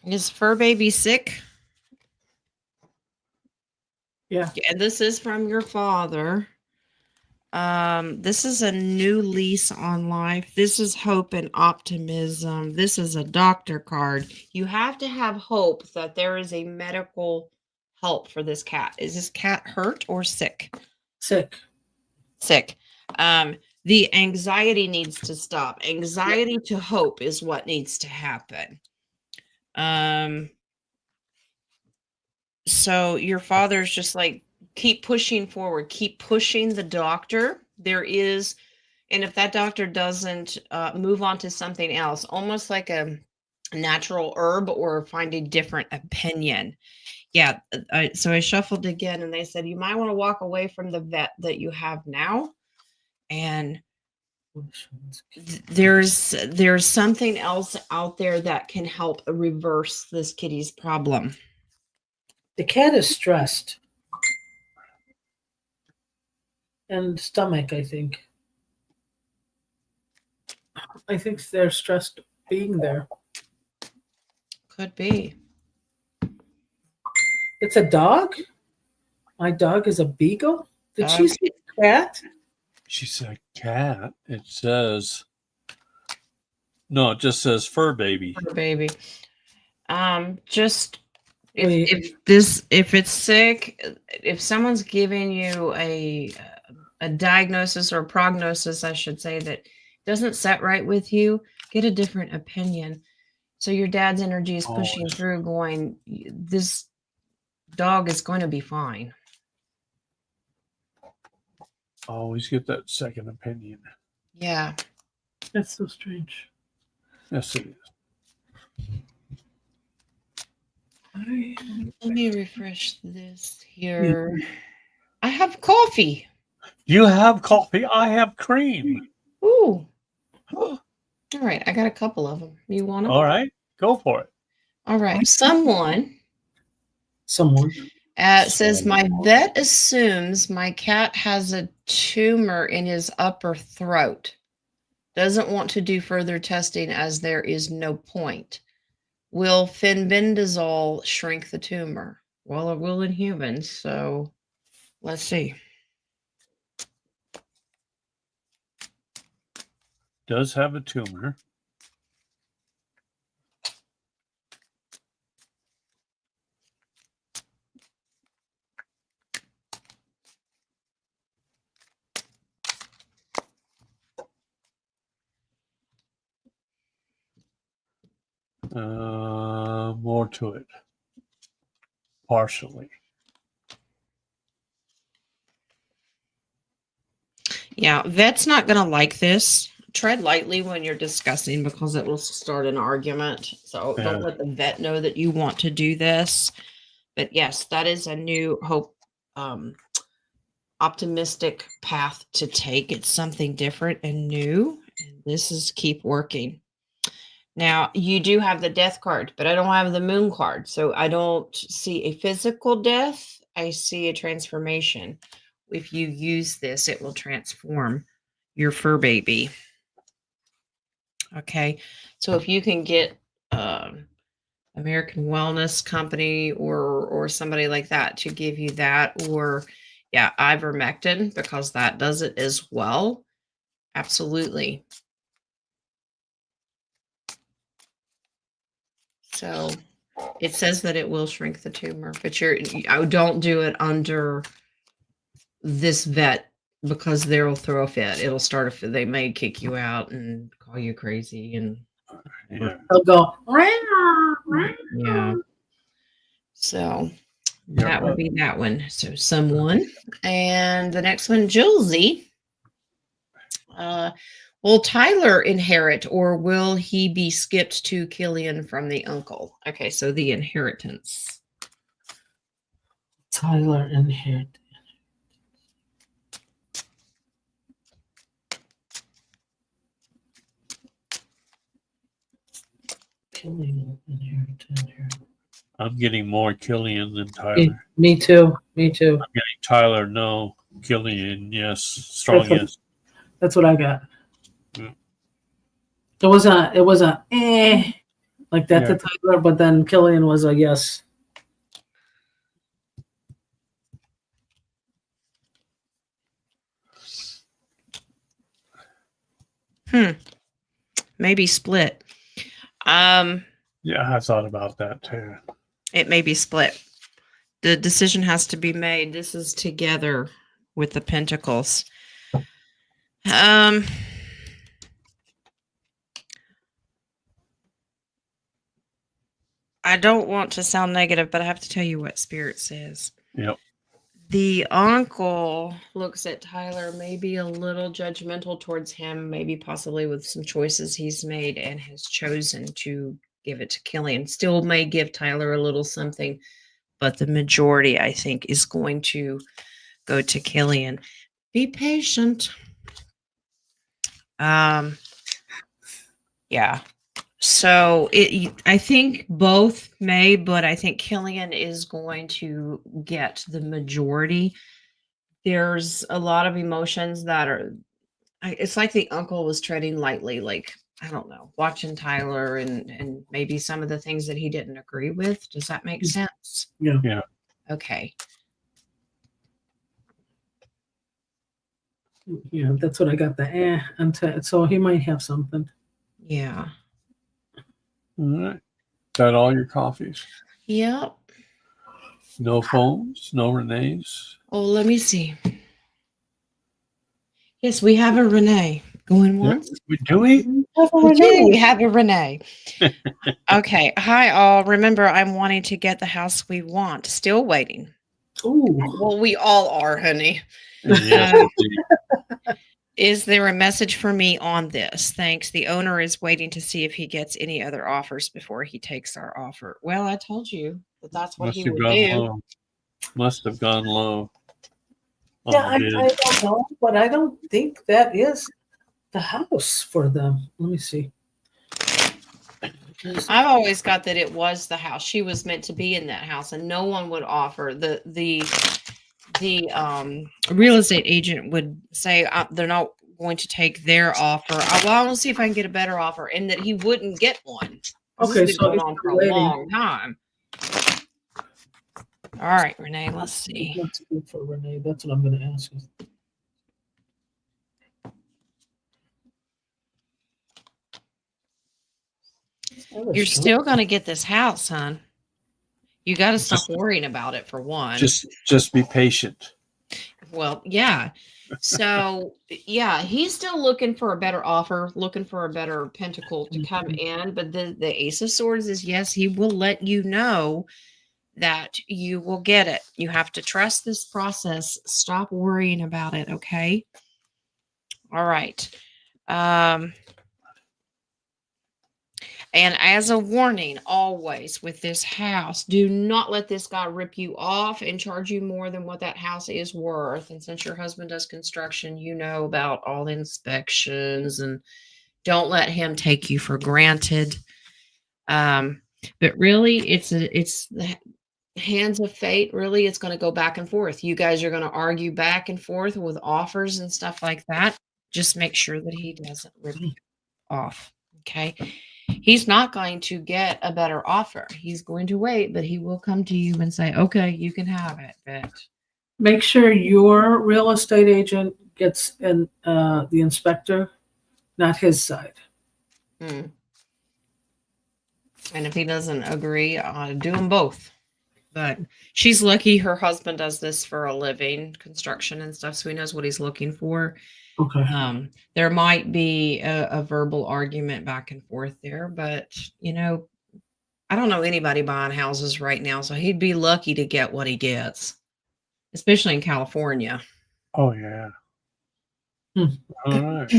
S2: Is fur baby sick?
S3: Yeah.
S2: And this is from your father. This is a new lease on life. This is hope and optimism. This is a doctor card. You have to have hope that there is a medical help for this cat. Is this cat hurt or sick?
S3: Sick.
S2: Sick. The anxiety needs to stop. Anxiety to hope is what needs to happen. So your father's just like, keep pushing forward, keep pushing the doctor. There is, and if that doctor doesn't move on to something else, almost like a natural herb, or find a different opinion. Yeah. So I shuffled again and they said, you might want to walk away from the vet that you have now. And there's something else out there that can help reverse this kitty's problem.
S3: The cat is stressed. and stomach, I think. I think they're stressed being there.
S2: Could be.
S3: It's a dog? My dog is a beagle? Did she say cat?
S1: She said cat. It says no. It just says fur baby.
S2: Poor baby. Just
S3: Wait.
S2: if it's sick, if someone's giving you a diagnosis or prognosis, I should say, that doesn't set right with you, get a different opinion. So your dad's energy is pushing
S1: Always.
S2: through, going, this dog is going to be fine.
S1: Always get that second opinion.
S2: Yeah.
S3: That's so strange.
S1: Yes, it is.
S2: Let me refresh this here. I have coffee.
S1: You have coffee. I have cream.
S2: Ooh. All right. I got a couple of them. You want them?
S1: All right, go for it.
S2: All right. Someone says, my vet assumes my cat has a tumor in his upper throat. Doesn't want to do further testing as there is no point. Will fenbendazole shrink the tumor? Well, it will in humans, so let's see.
S1: Does have a tumor. More to it. Partially.
S2: Yeah, vet's not going to like this. Tread lightly when you're discussing because it will start an argument. So don't let the vet know that you want to do this. But yes, that is a new hope, optimistic path to take. It's something different and new. And this is keep working. Now, you do have the death card, but I don't have the moon card. So I don't see a physical death. I see a transformation. If you use this, it will transform your fur baby. Okay. So if you can get American Wellness Company or somebody like that to give you that, or ivermectin, because that does it as well. Absolutely. So it says that it will shrink the tumor, but I don't do it under this vet because they'll throw a fit. It'll start a fit. They may kick you out and call you crazy, and
S3: they'll go.
S2: Yeah. So that would be that one. So someone, and the next one, Jilzy. Will Tyler inherit, or will he be skipped to Killian from the uncle? Okay, so the inheritance.
S3: Tyler inherit. Killian inherit.
S1: I'm getting more Killian than Tyler.
S3: Me too.
S1: I'm getting Tyler, no. Killian, yes. Strong yes.
S3: That's what I got.
S1: Yeah.
S3: It was a like that to Tyler, but then Killian was a yes.
S2: Maybe split.
S1: Yeah, I thought about that too.
S2: It may be split. The decision has to be made. This is together with the Pentacles. I don't want to sound negative, but I have to tell you what Spirit says.
S1: Yep.
S2: The uncle looks at Tyler, maybe a little judgmental towards him, maybe possibly with some choices he's made, and has chosen to give it to Killian. Still may give Tyler a little something, but the majority, I think, is going to go to Killian. Be patient. Yeah. So I think both may, but I think Killian is going to get the majority. there's a lot of emotions that are, it's like the uncle was treading lightly, like, I don't know, watching Tyler and maybe some of the things that he didn't agree with. Does that make sense?
S3: Yeah.
S1: Yeah.
S2: Okay.
S3: Yeah, that's what I got. So he might have something.
S2: Yeah.
S1: All right. Got all your coffees.
S2: Yep.
S1: No phones, no Renee's.
S2: Oh, let me see. Yes, we have a Renee. Going
S1: Yeah.
S2: once?
S1: Do we?
S2: We do. We have a Renee. Okay. Hi, all. Remember, I'm wanting to get the house we want. Still waiting.
S3: Ooh.
S2: Well, we all are, honey.
S1: Yes,
S2: Uh,
S1: indeed.
S2: Is there a message for me on this? Thanks. The owner is waiting to see if he gets any other offers before he takes our offer. Well, I told you that that's what
S1: Must
S2: he
S1: have
S2: would
S1: gone
S2: do.
S1: low. Must have gone low. On
S3: Yeah, I
S1: the bid.
S3: don't know, but I don't think that is the house for them. Let me see.
S2: I've always got that it was the house. She was meant to be in that house, and no one would offer. The real estate agent would say they're not going to take their offer. Well, I want to see if I can get a better offer, and that he wouldn't get one. This
S3: Okay,
S2: has been
S3: so
S2: going
S3: he's
S2: on for a
S3: waiting.
S2: long time. All right, Renee, let's see.
S3: What's good for Renee? That's what I'm going to ask you.
S2: You're still going to get this house, hon. You got to stop worrying about it, for one.
S1: Just be patient.
S2: Well, yeah. So, yeah, he's still looking for a better offer, looking for a better pentacle to come in. But the Ace of Swords is, yes, he will let you know that you will get it. You have to trust this process. Stop worrying about it, okay? All right. And as a warning, always with this house, do not let this guy rip you off and charge you more than what that house is worth. And since your husband does construction, you know about all the inspections, and don't let him take you for granted. But really, it's the hands of fate. Really, it's going to go back and forth. You guys are going to argue back and forth with offers and stuff like that. Just make sure that he doesn't rip you off. Okay. He's not going to get a better offer. He's going to wait, but he will come to you and say, okay, you can have it. But
S3: Make sure your real estate agent gets in the inspector, not his side.
S2: and if he doesn't agree, do them both. But she's lucky her husband does this for a living, construction and stuff, so he knows what he's looking for.
S3: Okay.
S2: There might be a verbal argument back and forth there, but I don't know anybody buying houses right now, so he'd be lucky to get what he gets, especially in California.
S1: Oh yeah.
S3: Hmm.
S1: All right.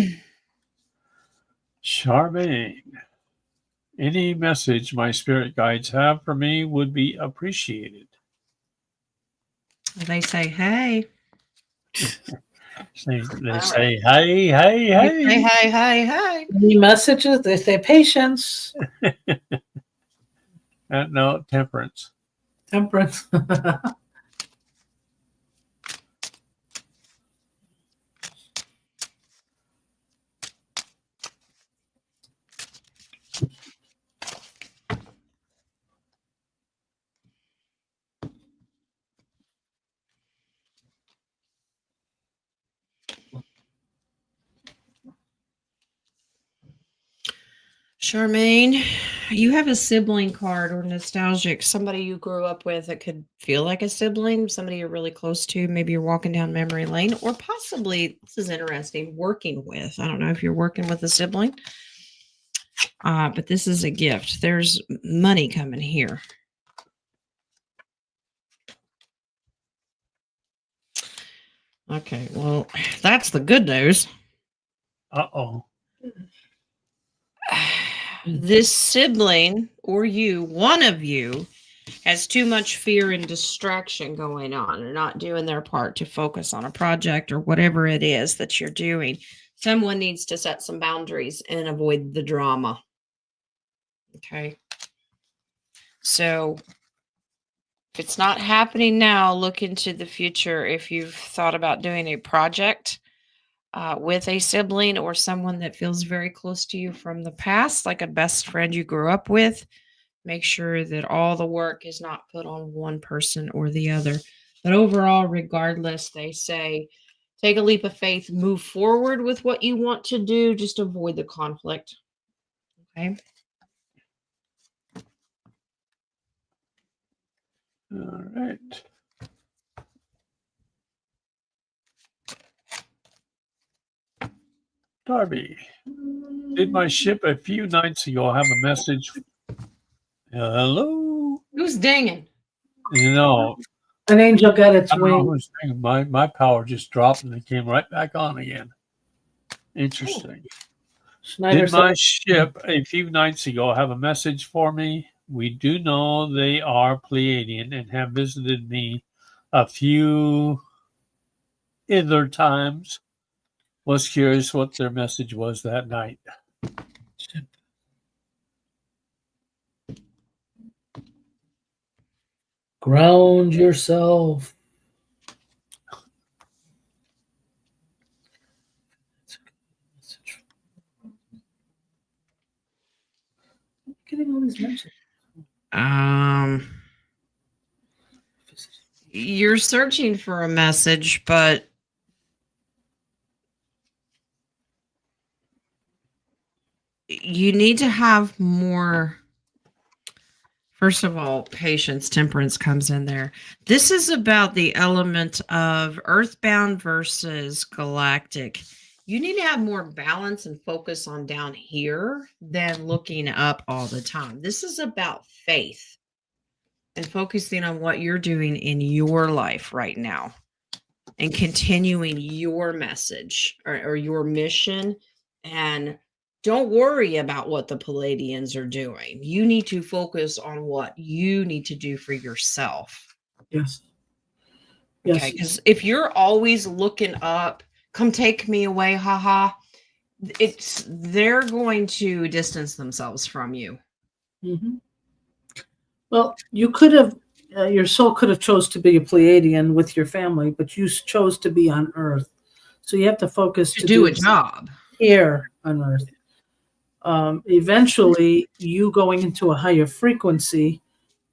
S1: Charmaine. Any message my spirit guides have for me would be appreciated.
S2: They say, hey.
S1: They
S2: All
S1: say, hey, hey,
S2: Hey,
S1: hey.
S2: hey, hey, hey.
S3: Any messages? They say patience,
S1: No, temperance.
S3: temperance.
S2: Charmaine, you have a sibling card or nostalgic, somebody you grew up with that could feel like a sibling, somebody you're really close to. Maybe you're walking down memory lane, or possibly, this is interesting, working with. I don't know if you're working with a sibling, but this is a gift. There's money coming here. Okay, well, that's the good news.
S1: Uh-oh.
S2: This sibling, or you, one of you, has too much fear and distraction going on. They're not doing their part to focus on a project or whatever it is that you're doing. Someone needs to set some boundaries and avoid the drama. Okay. So If it's not happening now, look into the future. If you've thought about doing a project with a sibling or someone that feels very close to you from the past, like a best friend you grew up with, make sure that all the work is not put on one person or the other. But overall, regardless, they say take a leap of faith, move forward with what you want to do, just avoid the conflict. Okay.
S1: All right. Darby, did my ship a few nights ago have a message? Hello?
S2: Who's dinging?
S1: You know,
S3: An angel got its
S1: I don't know
S3: wing.
S1: who's saying my power just dropped and it came right back on again. Interesting.
S3: Schneider
S1: Did my
S3: said,
S1: ship a few nights ago have a message for me? We do know they are Pleiadian and have visited me a few other times. Was curious what their message was that night.
S3: ground yourself. Getting all these messages.
S2: You're searching for a message, but you need to have more. First of all, patience, temperance comes in there. This is about the element of earthbound versus galactic. You need to have more balance and focus on down here than looking up all the time. This is about faith and focusing on what you're doing in your life right now and continuing your message or your mission. And don't worry about what the Palladians are doing. You need to focus on what you need to do for yourself.
S3: Yes.
S2: Okay. Because if you're always looking up, come take me away, haha, they're going to distance themselves from you.
S3: Mm-hmm. Well, you could have, your soul could have chose to be a Pleiadian with your family, but you chose to be on Earth. So you have to focus
S2: to do a job
S3: here on Earth. Eventually, you going into a higher frequency,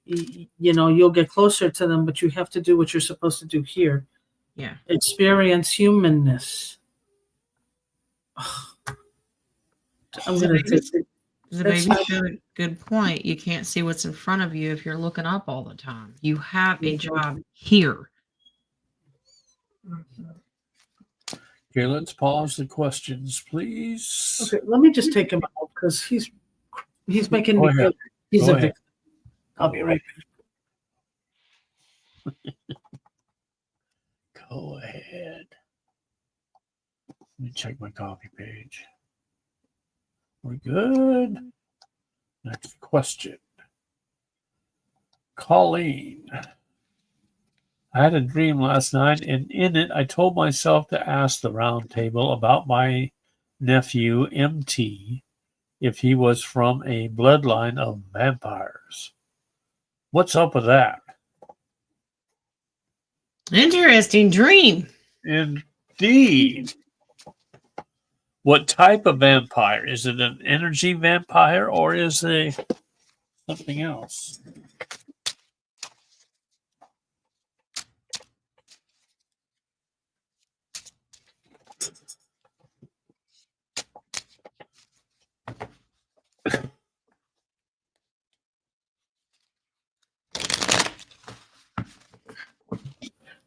S3: you'll get closer to them, but you have to do what you're supposed to do here.
S2: Yeah.
S3: Experience humanness. I'm going to take
S2: the baby good point. You can't see what's in front of you if you're looking up all the time. You have a job here.
S1: Okay, let's pause the questions, please.
S3: Okay, let me just take him out because he's making me feel he's a victim. I'll be right back.
S1: Go ahead. Let me check my copy page. We're good. Next question. Colleen. I had a dream last night, and in it, I told myself to ask the round table about my nephew, MT, if he was from a bloodline of vampires. What's up with that?
S2: Interesting dream.
S1: Indeed. What type of vampire? Is it an energy vampire or is it something else?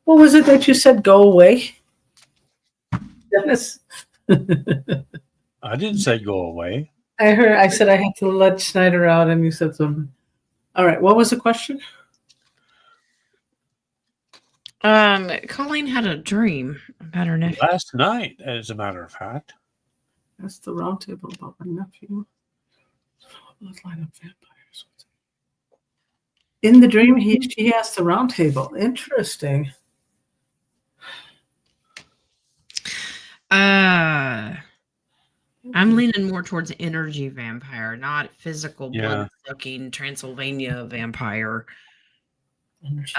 S3: What was it that you said? Go away, Dennis.
S1: I didn't say go away.
S3: I said I had to let Schneider out, and you said something. All right. What was the question?
S2: Colleen had a dream about her nephew.
S1: Last night, as a matter of fact.
S3: That's the round table about my nephew. Bloodline of vampires. In the dream, she asked the round table. Interesting.
S2: I'm leaning more towards energy vampire, not physical blood-sucking Transylvania vampire.
S3: Energy.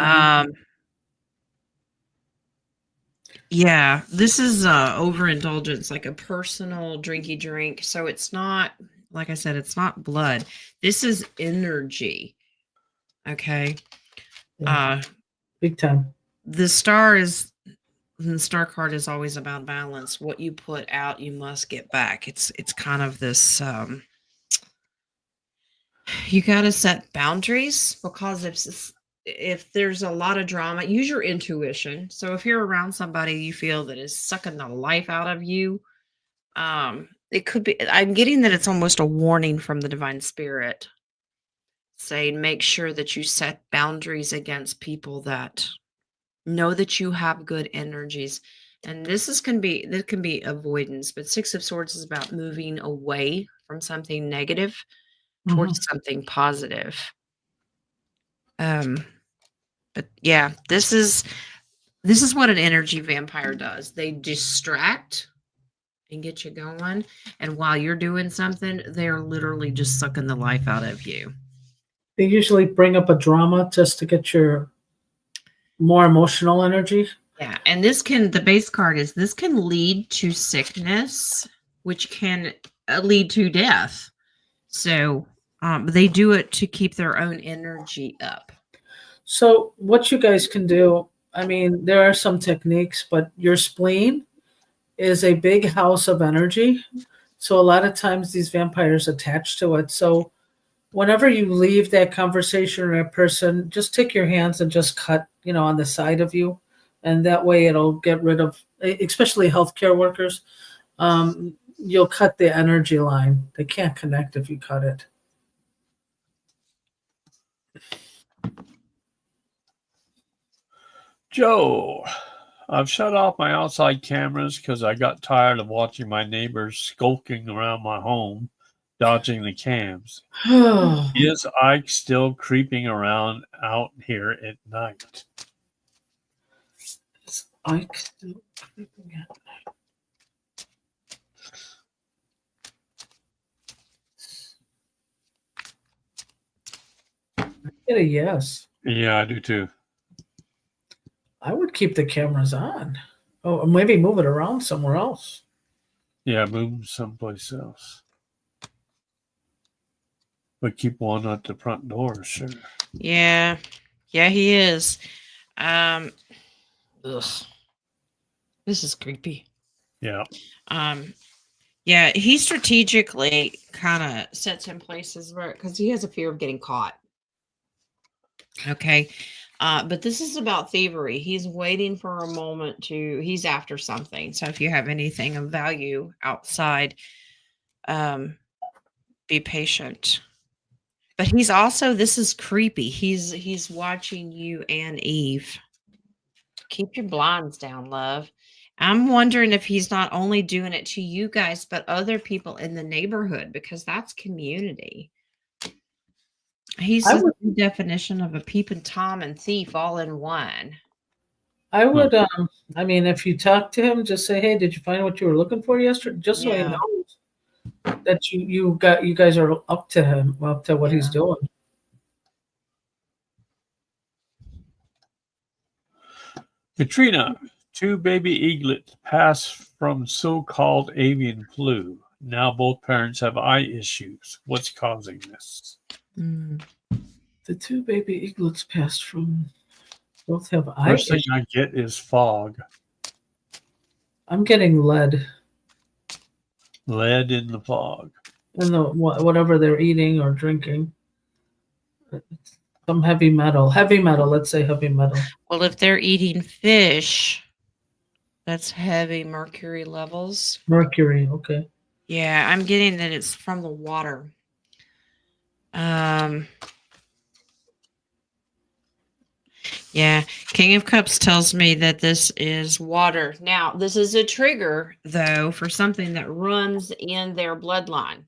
S2: Yeah, this is overindulgence, like a personal drinky drink. So it's not, like I said, it's not blood. This is energy. Okay.
S3: Yeah. Big time.
S2: The star card is always about balance. What you put out, you must get back. It's kind of this you got to set boundaries, because if there's a lot of drama, use your intuition. So if you're around somebody you feel that is sucking the life out of you, it could be, I'm getting that it's almost a warning from the divine spirit saying make sure that you set boundaries against people that know that you have good energies. And this can be avoidance, but Six of Swords is about moving away from something negative towards something positive. But yeah, this is what an energy vampire does. They distract and get you going, and while you're doing something, they're literally just sucking the life out of you.
S3: They usually bring up a drama just to get your more emotional energy.
S2: Yeah, and the base card is this can lead to sickness, which can lead to death. So they do it to keep their own energy up.
S3: So what you guys can do, I mean, there are some techniques, but your spleen is a big house of energy. So a lot of times these vampires attach to it. So whenever you leave that conversation or a person, just take your hands and just cut, on the side of you. And that way it'll get rid of, especially healthcare workers. You'll cut the energy line. They can't connect if you cut it.
S1: Joe, I've shut off my outside cameras because I got tired of watching my neighbors skulking around my home, dodging the cams. Is Ike still creeping around out here at night?
S3: Is Ike still creeping at night? I get a yes.
S1: Yeah, I do too.
S3: I would keep the cameras on. Oh, or maybe move it around somewhere else.
S1: Yeah, move someplace else. But keep one at the front door, sure.
S2: Yeah, he is. Ugh. This is creepy.
S1: Yeah.
S2: Yeah, he strategically kind of sets in places where, because he has a fear of getting caught. Okay. But this is about thievery. He's waiting for a moment he's after something. So if you have anything of value outside, be patient. But he's also, this is creepy. He's watching you and Eve. Keep your blinds down, love. I'm wondering if he's not only doing it to you guys, but other people in the neighborhood, because that's community. He's the definition of a peeping Tom and thief all in one.
S3: I would, I mean, if you talk to him, just say, "Hey, did you find what you were looking for yesterday?" Just so he knows that you guys are up to what he's doing.
S1: Katrina, 2 baby eaglets passed from so-called avian flu. Now both parents have eye issues. What's causing this?
S3: The 2 baby eaglets passed from both have eye
S1: First thing
S3: issues.
S1: I get is fog.
S3: I'm getting lead.
S1: Lead in the fog.
S3: In the whatever they're eating or drinking. Some heavy metal. Heavy metal, let's say heavy metal.
S2: Well, if they're eating fish, that's heavy mercury levels.
S3: Mercury, okay.
S2: Yeah, I'm getting that it's from the water. Yeah, King of Cups tells me that this is water. Now, this is a trigger, though, for something that runs in their bloodline.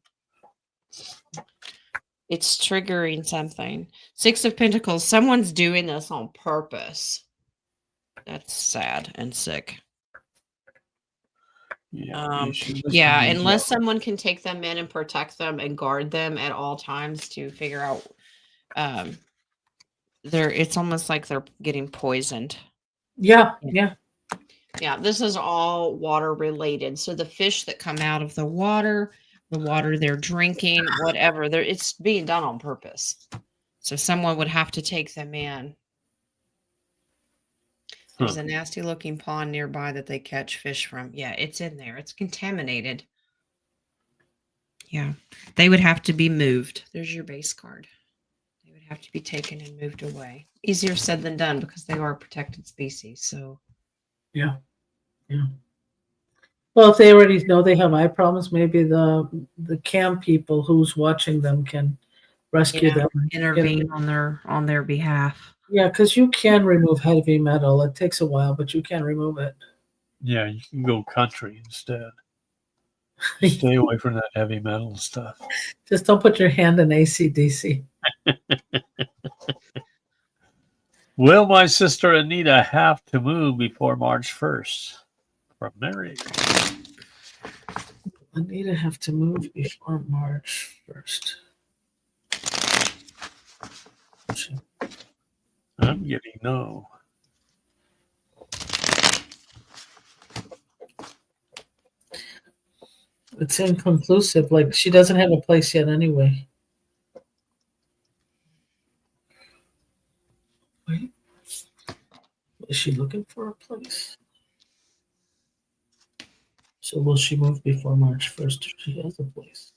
S2: It's triggering something. 6 of Pentacles, someone's doing this on purpose. That's sad and sick. Yeah, unless someone can take them in and protect them and guard them at all times to figure out it's almost like they're getting poisoned.
S3: Yeah,
S2: Yeah.
S3: yeah.
S2: Yeah, this is all water related. So the fish that come out of the water they're drinking, whatever, it's being done on purpose. So someone would have to take them in. There's
S1: Huh.
S2: a nasty looking pond nearby that they catch fish from. Yeah, it's in there. It's contaminated. Yeah, they would have to be moved. There's your base card. They would have to be taken and moved away. Easier said than done because they are a protected species. So
S3: Yeah. Yeah. Well, if they already know they have eye problems, maybe the cam people who's watching them can rescue
S2: yeah,
S3: them. and get them.
S2: intervene on their behalf.
S3: Yeah, because you can remove heavy metal. It takes a while, but you can remove it.
S1: Yeah, you can go country instead. Stay away from that heavy metal stuff.
S3: Just don't put your hand in AC/DC.
S1: Will my sister Anita have to move before March 1st? From Mary.
S3: Anita have to move before March 1st.
S1: I'm getting no.
S3: It's inconclusive. Like she doesn't have a place yet anyway. Wait. Is she looking for a place? So will she move before March 1st if she has a place?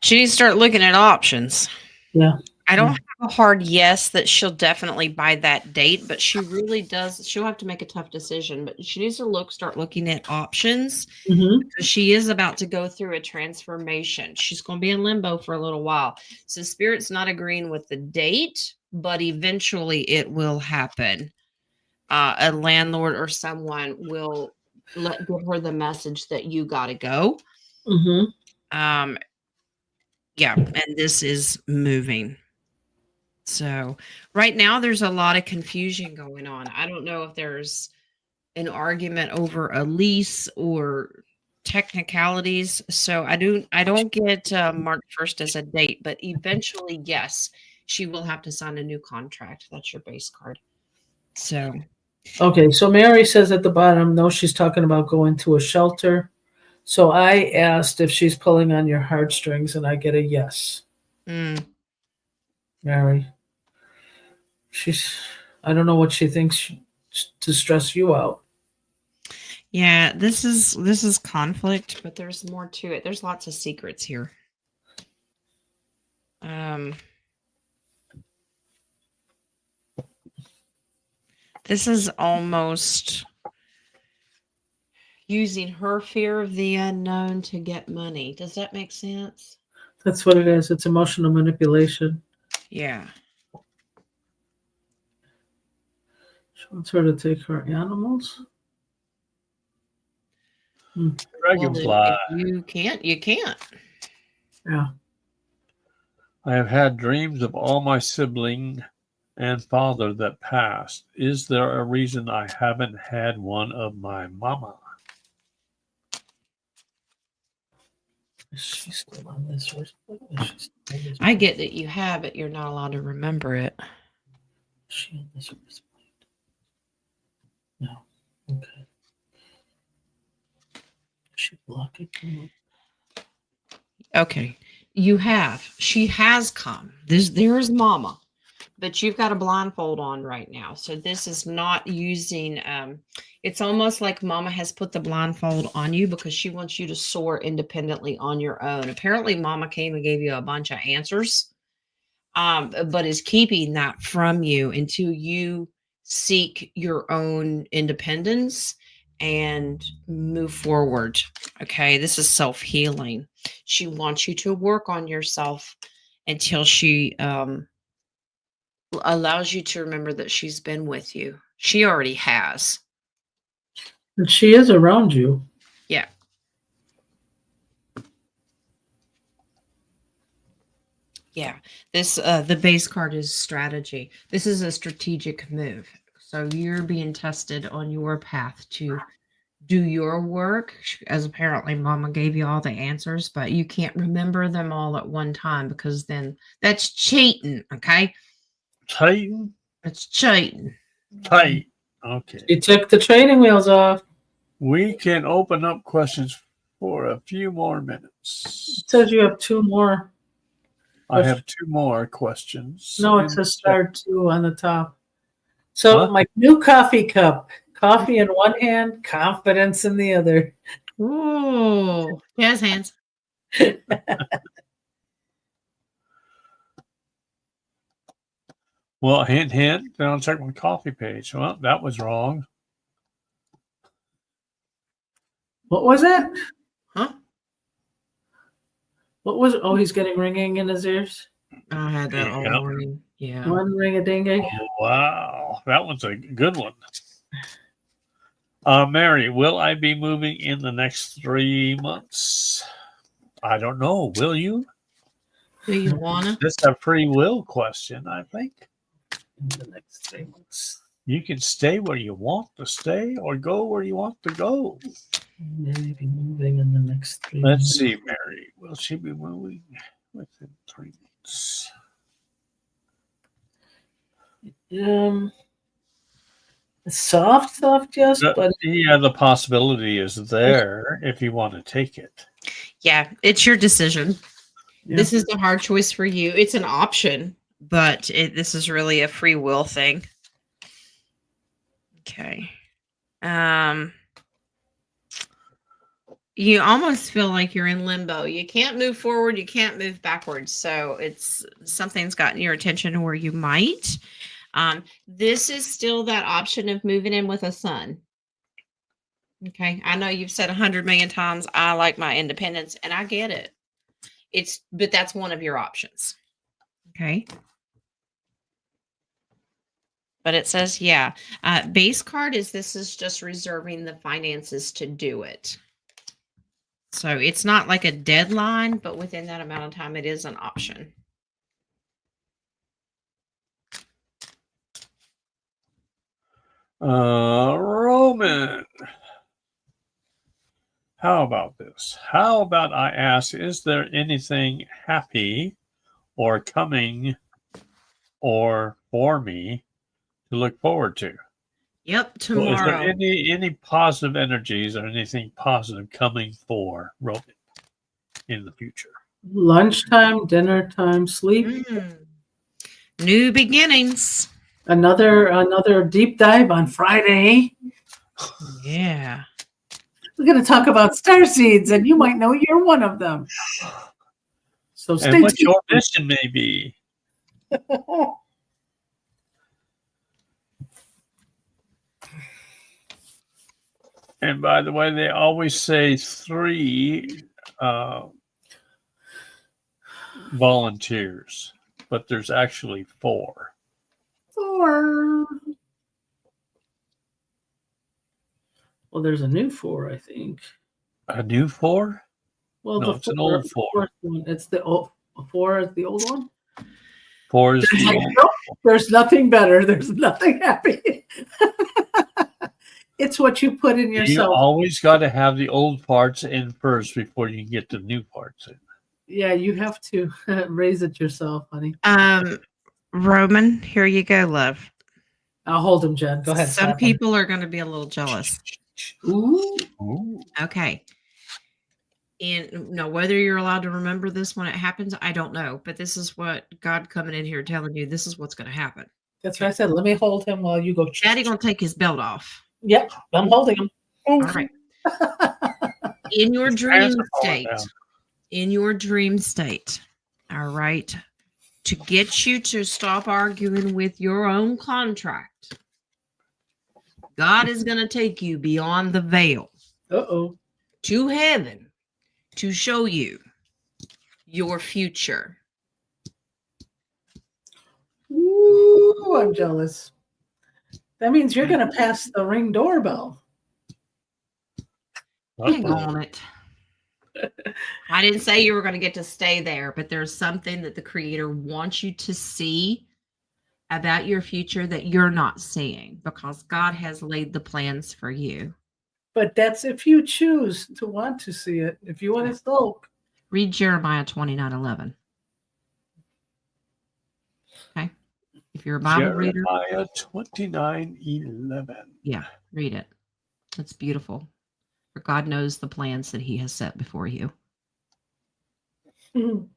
S2: She needs to start looking at options.
S3: Yeah.
S2: I don't have a hard yes that she'll definitely by that date, but she really does. She'll have to make a tough decision, but she needs to start looking at options.
S3: Mm-hmm.
S2: Because she is about to go through a transformation. She's going to be in limbo for a little while. So Spirit's not agreeing with the date, but eventually it will happen. A landlord or someone will give her the message that you got to go.
S3: Mm-hmm.
S2: Yeah, and this is moving. So right now there's a lot of confusion going on. I don't know if there's an argument over a lease or technicalities. So I don't get March 1st as a date, but eventually, yes, she will have to sign a new contract. That's your base card. So
S3: Okay, so Mary says at the bottom, no, she's talking about going to a shelter. So I asked if she's pulling on your heartstrings, and I get a yes. Mary. I don't know what she thinks to stress you out.
S2: yeah, this is conflict, but there's more to it. There's lots of secrets here. This is almost using her fear of the unknown to get money. Does that make sense?
S3: That's what it is. It's emotional manipulation.
S2: Yeah.
S3: She wants her to take her animals.
S1: Dragonfly.
S2: Well, if you can't, you can't.
S3: Yeah.
S1: I have had dreams of all my sibling and father that passed. Is there a reason I haven't had one of my mama?
S3: Is she still on this?
S2: I get that you have it. You're not allowed to remember it.
S3: Is she on this? No. Okay. She block it?
S2: Okay. You have. She has come. There is mama. But you've got a blindfold on right now. So this is not using it's almost like mama has put the blindfold on you because she wants you to soar independently on your own. Apparently mama came and gave you a bunch of answers. But is keeping that from you until you seek your own independence and move forward. Okay, this is self-healing. She wants you to work on yourself until she allows you to remember that she's been with you. She already has.
S3: And she is around you.
S2: Yeah. Yeah. This the base card is strategy. This is a strategic move. So you're being tested on your path to do your work, as apparently mama gave you all the answers, but you can't remember them all at one time because then that's cheating, okay?
S1: Titan?
S2: It's cheating.
S1: Tight. Okay.
S3: You took the training wheels off.
S1: We can open up questions for a few more minutes.
S3: It says you have two more.
S1: I have 2 more questions.
S3: No, it says star 2 on the top. So
S1: Huh?
S3: my new coffee cup. Coffee in one hand, confidence in the other.
S2: Ooh, jazz hands.
S1: Well, hint, hint. Then I'll check my coffee page. Well, that was wrong.
S3: What was it?
S2: Huh?
S3: What was it? Oh, he's getting ringing in his ears.
S2: I had that all
S1: Yep.
S2: morning. Yeah.
S3: One ring a dingy.
S1: Oh, wow. That was a good one. Mary, will I be moving in the next 3 months? I don't know. Will you?
S2: Do you wanna?
S1: This is a free will question, I think.
S3: In the next 3 months.
S1: You can stay where you want to stay or go where you want to go.
S3: Maybe moving in the next 3
S1: Let's
S3: months.
S1: see, Mary. Will she be moving within 3 months?
S3: Soft, yes, but
S1: Yeah, the possibility is there if you want to take it.
S2: Yeah, it's your decision.
S3: yeah.
S2: This is a hard choice for you. It's an option, but this is really a free will thing. Okay. You almost feel like you're in limbo. You can't move forward, you can't move backwards. So it's something's gotten your attention where you might. This is still that option of moving in with a son. Okay. I know you've said 100 million times, I like my independence, and I get it. But that's one of your options. Okay. But it says, yeah. Base card this is just reserving the finances to do it. So it's not like a deadline, but within that amount of time, it is an option.
S1: Roman. How about this? How about I ask, is there anything happy or coming or for me to look forward to?
S2: Yep,
S1: So is there
S2: tomorrow.
S1: any positive energies or anything positive coming for Roman in the future?
S3: Lunchtime, dinner time, sleep.
S2: New beginnings.
S3: Another deep dive on Friday.
S2: Yeah.
S3: We're going to talk about star seeds, and you might know you're one of them. So stay
S1: And what
S3: tuned.
S1: your mission may be. And by the way, they always say 3 volunteers, but there's actually 4.
S3: 4. Well, there's a new 4, I think.
S1: A new 4?
S3: Well,
S1: No,
S3: the
S1: it's an old 4.
S3: fourth one. It's the old 4 is the old one.
S1: 4 is
S3: There's,
S1: the
S3: like,
S1: old.
S3: nope, there's nothing better. There's nothing happy. It's what you put in
S1: You
S3: yourself.
S1: always got to have the old parts in first before you can get the new parts in.
S3: Yeah, you have to raise it yourself, honey.
S2: Roman, here you go, love.
S3: I'll hold him, Jen. Go ahead.
S2: Some
S3: slap him.
S2: people are going to be a little jealous.
S3: Ooh.
S1: Ooh.
S2: Okay. And no, whether you're allowed to remember this when it happens, I don't know. But this is what God coming in here telling you. This is what's going to happen.
S3: That's what I said. Let me hold him while you go.
S2: Daddy going to take his belt off.
S3: Yep, I'm holding him.
S2: All right. In your dream
S1: Pants are falling
S2: state.
S1: down.
S2: In your dream state. All right. To get you to stop arguing with your own contract, God is going to take you beyond the veil
S3: Uh-oh.
S2: to heaven to show you your future.
S3: Ooh, I'm jealous. That means you're going to pass the Ring doorbell.
S2: Hang on it. I didn't say you were going to get to stay there, but there's something that the Creator wants you to see about your future that you're not seeing because God has laid the plans for you.
S3: But that's if you choose to want to see it. If you want to sulk. Read
S2: Jeremiah 29:11. Okay. If you're a Bible reader,
S1: Jeremiah 29:11.
S2: yeah, read it. It's beautiful. For God knows the plans that he has set before you.
S3: Mhm.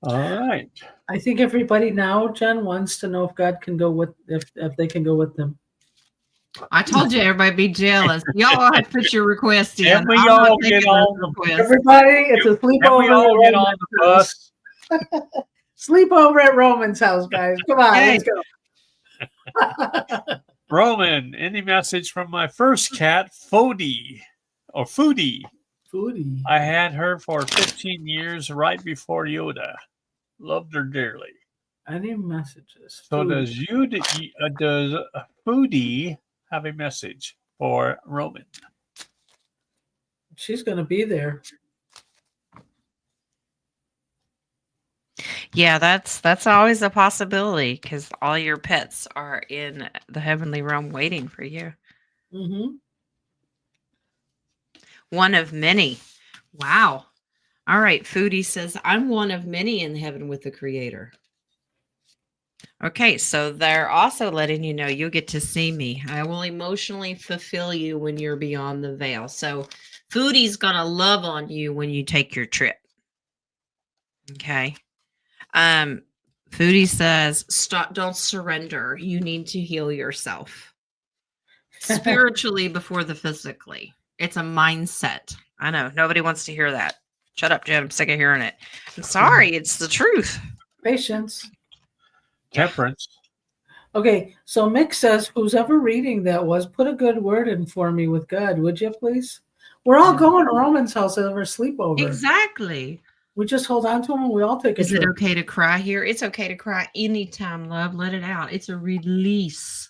S1: All right.
S3: I think everybody now, Jen, wants to know if God can go with if they can go with them.
S2: I told you everybody be jealous. Y'all have to put your request in.
S1: Can we
S2: I'm not
S1: all
S2: taking
S1: get
S2: those
S1: on the
S2: requests.
S3: Everybody, it's a
S1: Can we
S3: sleepover.
S1: all
S3: at
S1: get on the
S3: Roman's house.
S1: bus?
S3: Sleepover at Roman's house, guys. Come on,
S2: Hey.
S3: let's go.
S1: Roman, any message from my first cat, Foodie?
S3: Foodie.
S1: I had her for 15 years right before Yoda. Loved her dearly.
S3: Any messages?
S1: So
S3: Foodie.
S1: does Foodie have a message for Roman?
S3: She's going to be there.
S2: Yeah, that's always a possibility because all your pets are in the heavenly realm waiting for you.
S3: Mm-hmm.
S2: One of many. Wow. All right. Foodie says, I'm one of many in heaven with the Creator. Okay, so they're also letting you know you'll get to see me. I will emotionally fulfill you when you're beyond the veil. So Foodie's gonna love on you when you take your trip. Okay. Foodie says, stop, don't surrender. You need to heal yourself. Spiritually before the physically. It's a mindset. I know. Nobody wants to hear that. Shut up, Jen. I'm sick of hearing it. I'm sorry. It's the truth.
S3: Patience.
S1: Temperance.
S3: Okay, so Mick says, who's ever reading that was, put a good word in for me with God, would you please? We're all going to Roman's house over sleepover.
S2: Exactly.
S3: We just hold on to him and we all take a
S2: Is it
S3: trip.
S2: okay to cry here? It's okay to cry anytime, love. Let it out. It's a release.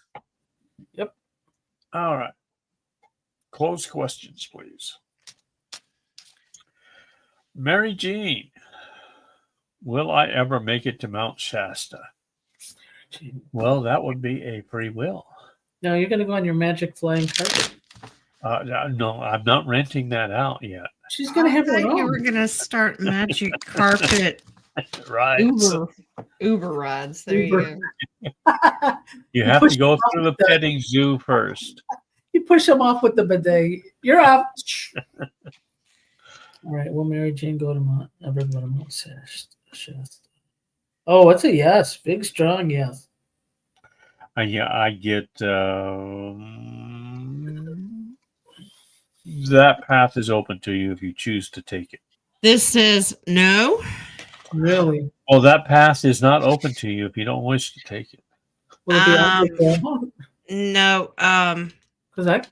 S3: Yep.
S1: All right. Closed questions, please. Mary Jean, will I ever make it to Mount Shasta? Well, that would be a free will.
S3: No, you're going to go on your magic flying carpet.
S1: No, I'm not renting that out yet.
S3: She's going to have her
S2: You
S3: own.
S2: were gonna start magic carpet
S1: Right.
S2: Uber rides. There
S3: Uber.
S2: you go.
S1: You have to go through the petting zoo first.
S3: You push them off with the bidet. You're up. All right. Will Mary Jane go to Mount? Never go to Mount Shasta. Oh, it's a yes. Big, strong yes.
S1: Yeah, I get that path is open to you if you choose to take it.
S2: This says no.
S3: Really?
S1: Well, that path is not open to you if you don't wish to take it.
S3: Will it be underground?
S2: No.
S3: Because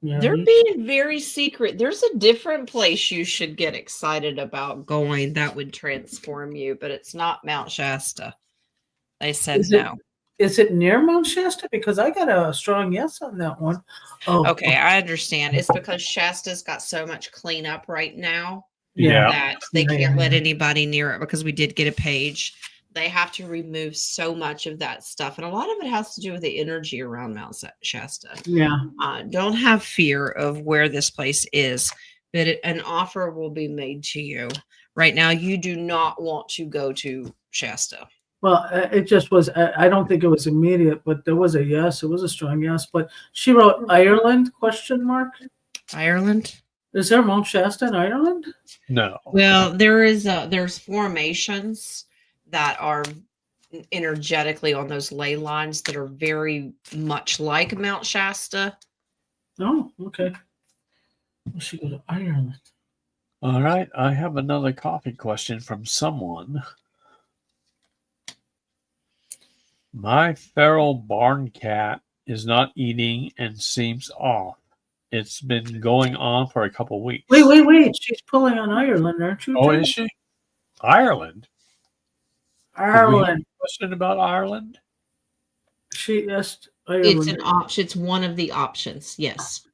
S3: yeah.
S2: They're being very secret. There's a different place you should get excited about going that would transform you, but it's not Mount Shasta. They said no.
S3: Is it near Mount Shasta? Because I got a strong yes on that one. Oh,
S2: Okay, I understand. It's because Shasta's got so much cleanup right now
S1: Yeah.
S2: that they can't let anybody near it because we did get a page. They have to remove so much of that stuff. And a lot of it has to do with the energy around Mount Shasta.
S3: Yeah.
S2: Don't have fear of where this place is, but an offer will be made to you. Right now, you do not want to go to Shasta.
S3: Well, it just was, I don't think it was immediate, but there was a yes. It was a strong yes. But she wrote Ireland, question mark.
S2: Ireland?
S3: Is there Mount Shasta in Ireland?
S1: No.
S2: Well, there's formations that are energetically on those ley lines that are very much like Mount Shasta.
S3: Oh, okay. Well, she go to Ireland.
S1: All right. I have another coffee question from someone. My feral barn cat is not eating and seems off. It's been going on for a couple weeks.
S3: Wait. She's pulling on Ireland, aren't you?
S1: Oh,
S3: Jen?
S1: is she? Ireland?
S3: Ireland.
S1: Question about Ireland?
S3: She asked Ireland.
S2: It's an option. It's one of the options. Yes.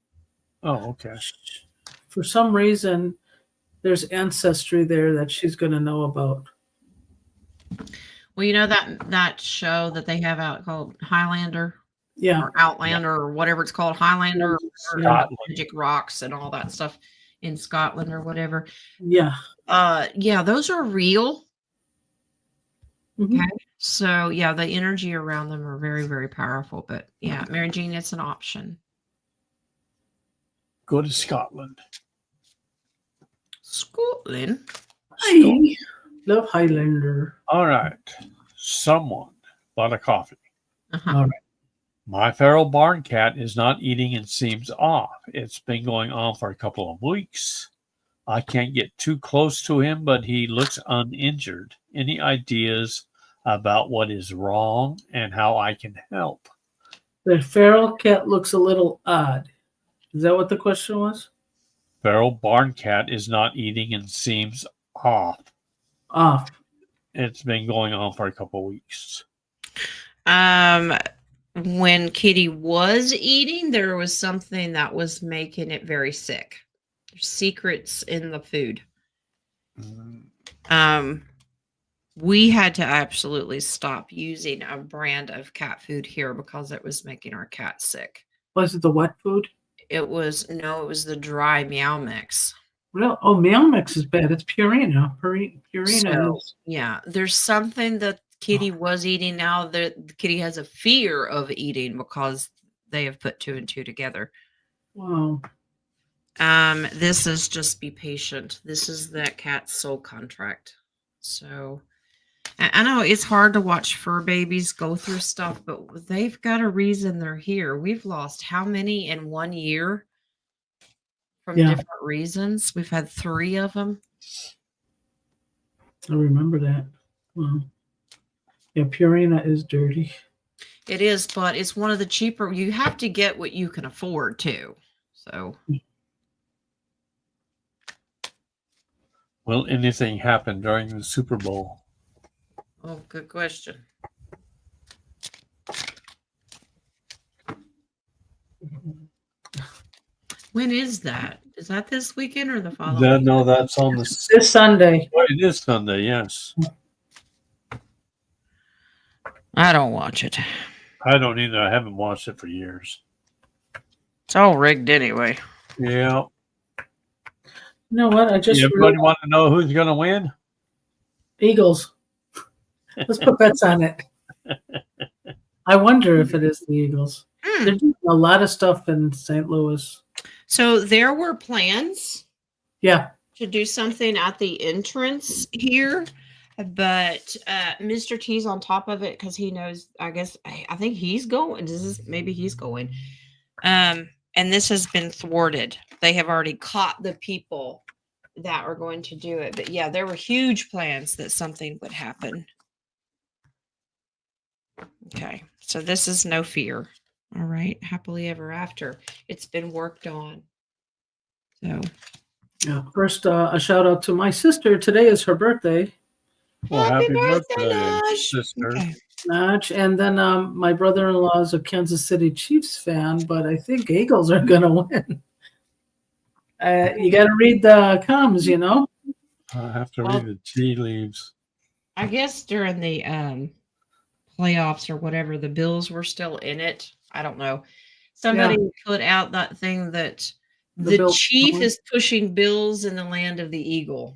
S1: Oh, okay.
S3: For some reason, there's ancestry there that she's going to know about.
S2: Well, you know that show that they have out called Highlander,
S3: Yeah.
S2: or Outlander, or whatever it's called, Highlander, or
S1: Scotland.
S2: Magic Rocks and all that stuff in Scotland or whatever.
S3: Yeah.
S2: Yeah, those are real.
S3: Mhm.
S2: Okay. So yeah, the energy around them are very, very powerful. But yeah, Mary Jean, it's an option.
S1: Go to Scotland.
S2: Scotland.
S3: I love Highlander.
S1: All right. Someone bought a coffee.
S2: Uh-huh.
S3: All right.
S1: My feral barn cat is not eating and seems off. It's been going on for a couple of weeks. I can't get too close to him, but he looks uninjured. Any ideas about what is wrong and how I can help?
S3: The feral cat looks a little odd. Is that what the question was?
S1: Feral barn cat is not eating and seems off.
S3: Off.
S1: It's been going on for a couple of weeks.
S2: When Kitty was eating, there was something that was making it very sick. There's secrets in the food.
S1: Mm,
S2: We had to absolutely stop using a brand of cat food here because it was making our cat sick.
S3: Was it the wet food?
S2: It was the dry meow mix.
S3: Real? Oh, meal mix is bad. It's Purina. Purina
S2: So
S3: is.
S2: yeah, there's something that Kitty was eating now that Kitty has a fear of eating because they have put two and two together.
S3: Wow.
S2: This is just be patient. This is that cat's soul contract. So I know it's hard to watch fur babies go through stuff, but they've got a reason they're here. We've lost how many in 1 year from
S3: Yeah.
S2: different reasons? We've had 3 of them.
S3: I remember that. Wow. Yeah, Purina is dirty.
S2: It is, but it's one of the cheaper. You have to get what you can afford too. So
S1: will anything happen during the Super Bowl?
S2: oh, good question. When is that? Is that this weekend or the following?
S1: No, that's on the.
S3: This Sunday.
S1: It is Sunday, yes.
S2: I don't watch it.
S1: I don't either. I haven't watched it for years.
S2: It's all rigged anyway.
S1: Yeah.
S3: You know what? I just
S1: Everybody want to know who's going to win?
S3: Eagles. Let's put bets on it. I wonder if it is the Eagles. They're doing a lot of stuff in St. Louis.
S2: So there were plans
S3: Yeah.
S2: to do something at the entrance here, but Mr. T's on top of it because he knows. I guess I think he's going. Maybe he's going. And this has been thwarted. They have already caught the people that are going to do it. But yeah, there were huge plans that something would happen. Okay, so this is no fear. All right, happily ever after. It's been worked on. So
S3: Yeah. First, a shout out to my sister. Today is her birthday.
S1: Well, happy birthday,
S2: Nash.
S1: sister.
S2: Okay.
S3: Notch. And then my brother-in-law is a Kansas City Chiefs fan, but I think Eagles are going to win. You got to read the comms, you know.
S1: I have to
S2: Well,
S1: read the tea leaves.
S2: I guess during the playoffs or whatever, the Bills were still in it. I don't know. Somebody put out that thing that the
S3: Bills
S2: chief
S3: won.
S2: is pushing Bills in the land of the eagle.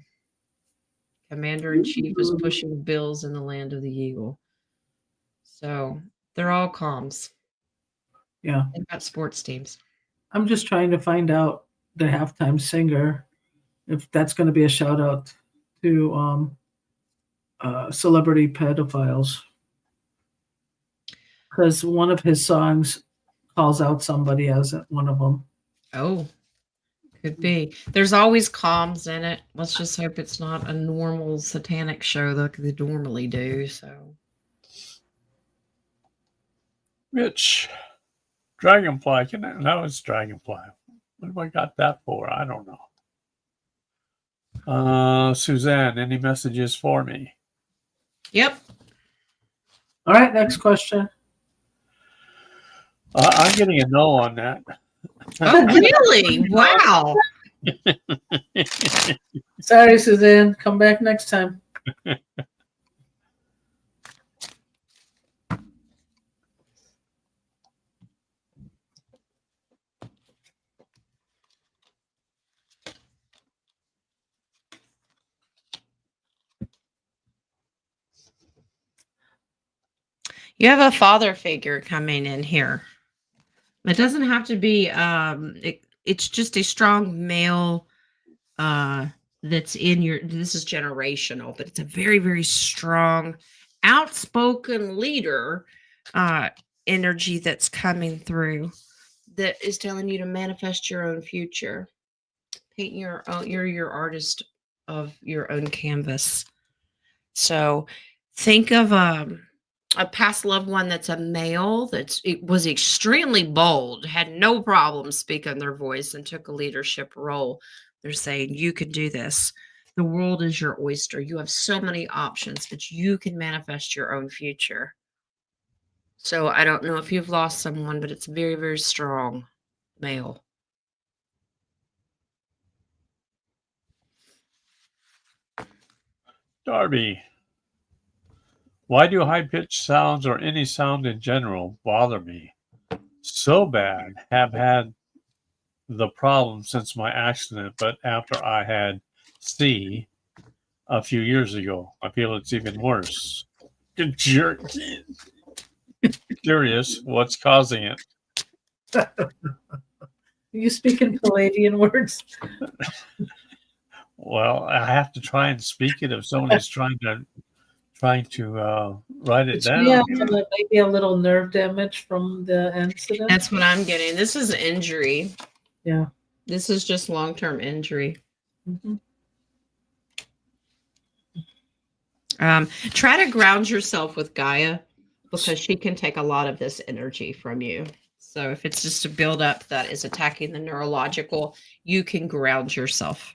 S2: Commander in chief is pushing Bills in the land of the eagle. So they're all comms.
S3: Yeah.
S2: They've got sports teams.
S3: I'm just trying to find out the halftime singer, if that's going to be a shout out to celebrity pedophiles. Because one of his songs calls out somebody as one of them.
S2: Oh, could be. There's always comms in it. Let's just hope it's not a normal satanic show like they normally do. So
S1: Rich. Dragonfly. No, it's Dragonfly. What have I got that for? I don't know. Suzanne, any messages for me?
S2: yep.
S3: All right, next question.
S1: I'm getting a no on that.
S2: Oh, really? Wow.
S3: Sorry, Suzanne. Come back next time.
S2: You have a father figure coming in here. It doesn't have to be it's just a strong male that's in your, this is generational, but it's a very, very strong, outspoken leader energy that's coming through that is telling you to manifest your own future. Paint your own, you're your artist of your own canvas. So think of a past loved one that's a male it was extremely bold, had no problem speaking their voice, and took a leadership role. They're saying, you can do this. The world is your oyster. You have so many options, but you can manifest your own future. So I don't know if you've lost someone, but it's very, very strong male.
S1: Darby, why do high-pitched sounds or any sound in general bother me so bad? Have had the problem since my accident, but after I had C a few years ago, I feel it's even worse. Curious what's causing it.
S3: You speak in Palladian words?
S1: Well, I have to try and speak it if somebody's trying to write it down.
S3: Yeah, maybe a little nerve damage from the incident.
S2: That's what I'm getting. This is injury.
S3: Yeah.
S2: This is just long-term injury.
S3: Mm-hmm.
S2: Try to ground yourself with Gaia, because she can take a lot of this energy from you. So if it's just a buildup that is attacking the neurological, you can ground yourself.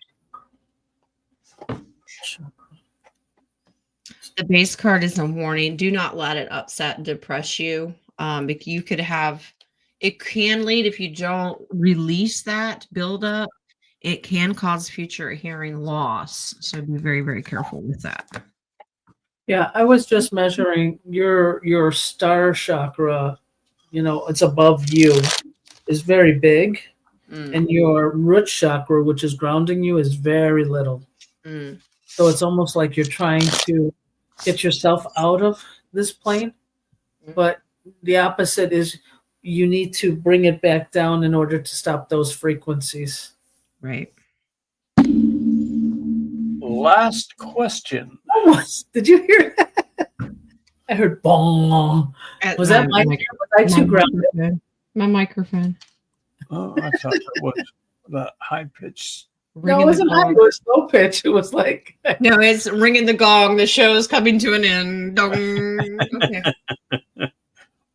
S2: The base card is a warning. Do not let it upset and depress you. You could have, it can lead, if you don't release that buildup, it can cause future hearing loss. So be very, very careful with that.
S3: Yeah, I was just measuring your star chakra, it's above you, is very big. And your root chakra, which is grounding you, is very little. So it's almost like you're trying to get yourself out of this plane. But the opposite is you need to bring it back down in order to stop those frequencies.
S2: Right.
S1: Last question.
S3: Did you hear that? I heard bong. Was that my ear? Was I too grounded?
S2: My microphone.
S1: Oh, I thought it was the high pitched.
S3: No, it wasn't high. It was low pitch. It was like.
S2: No, it's ringing the gong. The show is coming to an end. Dong. Okay.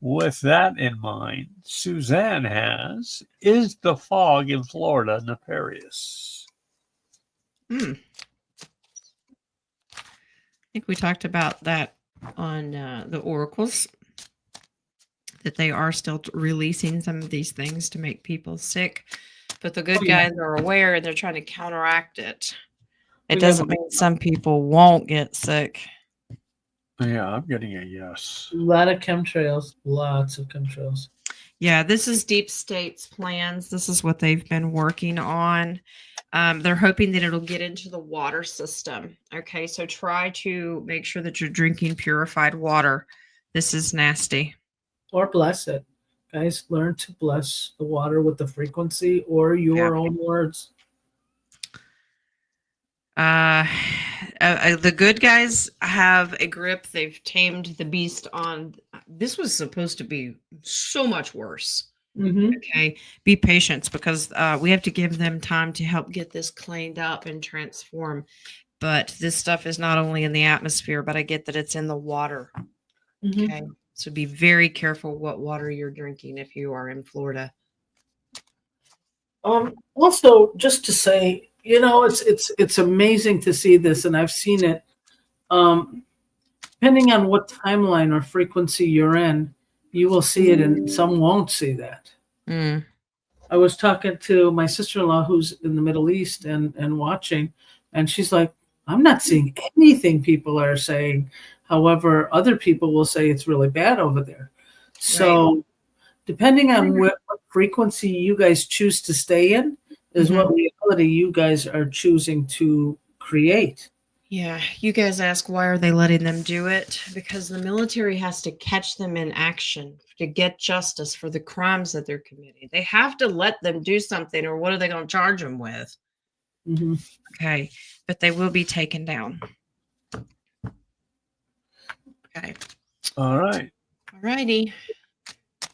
S1: With that in mind, Suzanne has, is the fog in Florida nefarious?
S2: I think we talked about that on the oracles, that they are still releasing some of these things to make people sick, but the good guys are aware and they're trying to counteract it. It doesn't mean some people won't get sick.
S1: Yeah, I'm getting a yes.
S3: A lot of chemtrails, lots of chemtrails.
S2: Yeah, this is Deep State's plans. This is what they've been working on. They're hoping that it'll get into the water system. Okay, so try to make sure that you're drinking purified water. This is nasty.
S3: Or bless it. Guys, learn to bless the water with the frequency or your own words.
S2: The good guys have a grip. They've tamed the beast on. This was supposed to be so much worse. Okay, be patient, because we have to give them time to help get this cleaned up and transform. But this stuff is not only in the atmosphere, but I get that it's in the water. Okay, so be very careful what water you're drinking if you are in Florida.
S3: Also, just to say, it's amazing to see this, and I've seen it. Depending on what timeline or frequency you're in, you will see it, and some won't see that. I was talking to my sister-in-law who's in the Middle East and watching, and she's like, I'm not seeing anything people are saying. However, other people will say it's really bad over there. So depending on what frequency you guys choose to stay in is what reality you guys are choosing to create.
S2: Yeah, you guys ask why are they letting them do it? Because the military has to catch them in action to get justice for the crimes that they're committing. They have to let them do something, or what are they going to charge them with?
S3: Mm-hmm.
S2: Okay, but they will be taken down. Okay,
S1: All right.
S2: all righty.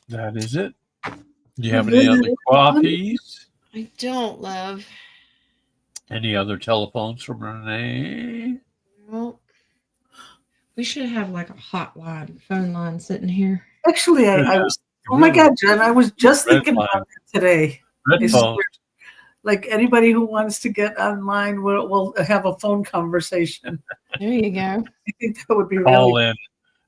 S1: That is it. Do you have any other coffees?
S2: I don't, love.
S1: Any other telephones from Renee?
S2: Well, we should have like a hotline, phone line sitting here.
S3: Actually, I
S1: Yeah,
S3: was. Oh my God, Jen! I was just
S1: Red
S3: thinking
S1: line.
S3: about it today.
S1: Red
S3: I
S1: phone.
S3: swear. Like anybody who wants to get online, we'll have a phone conversation.
S2: There you go.
S3: I think that would be
S1: Call
S3: really.
S1: in.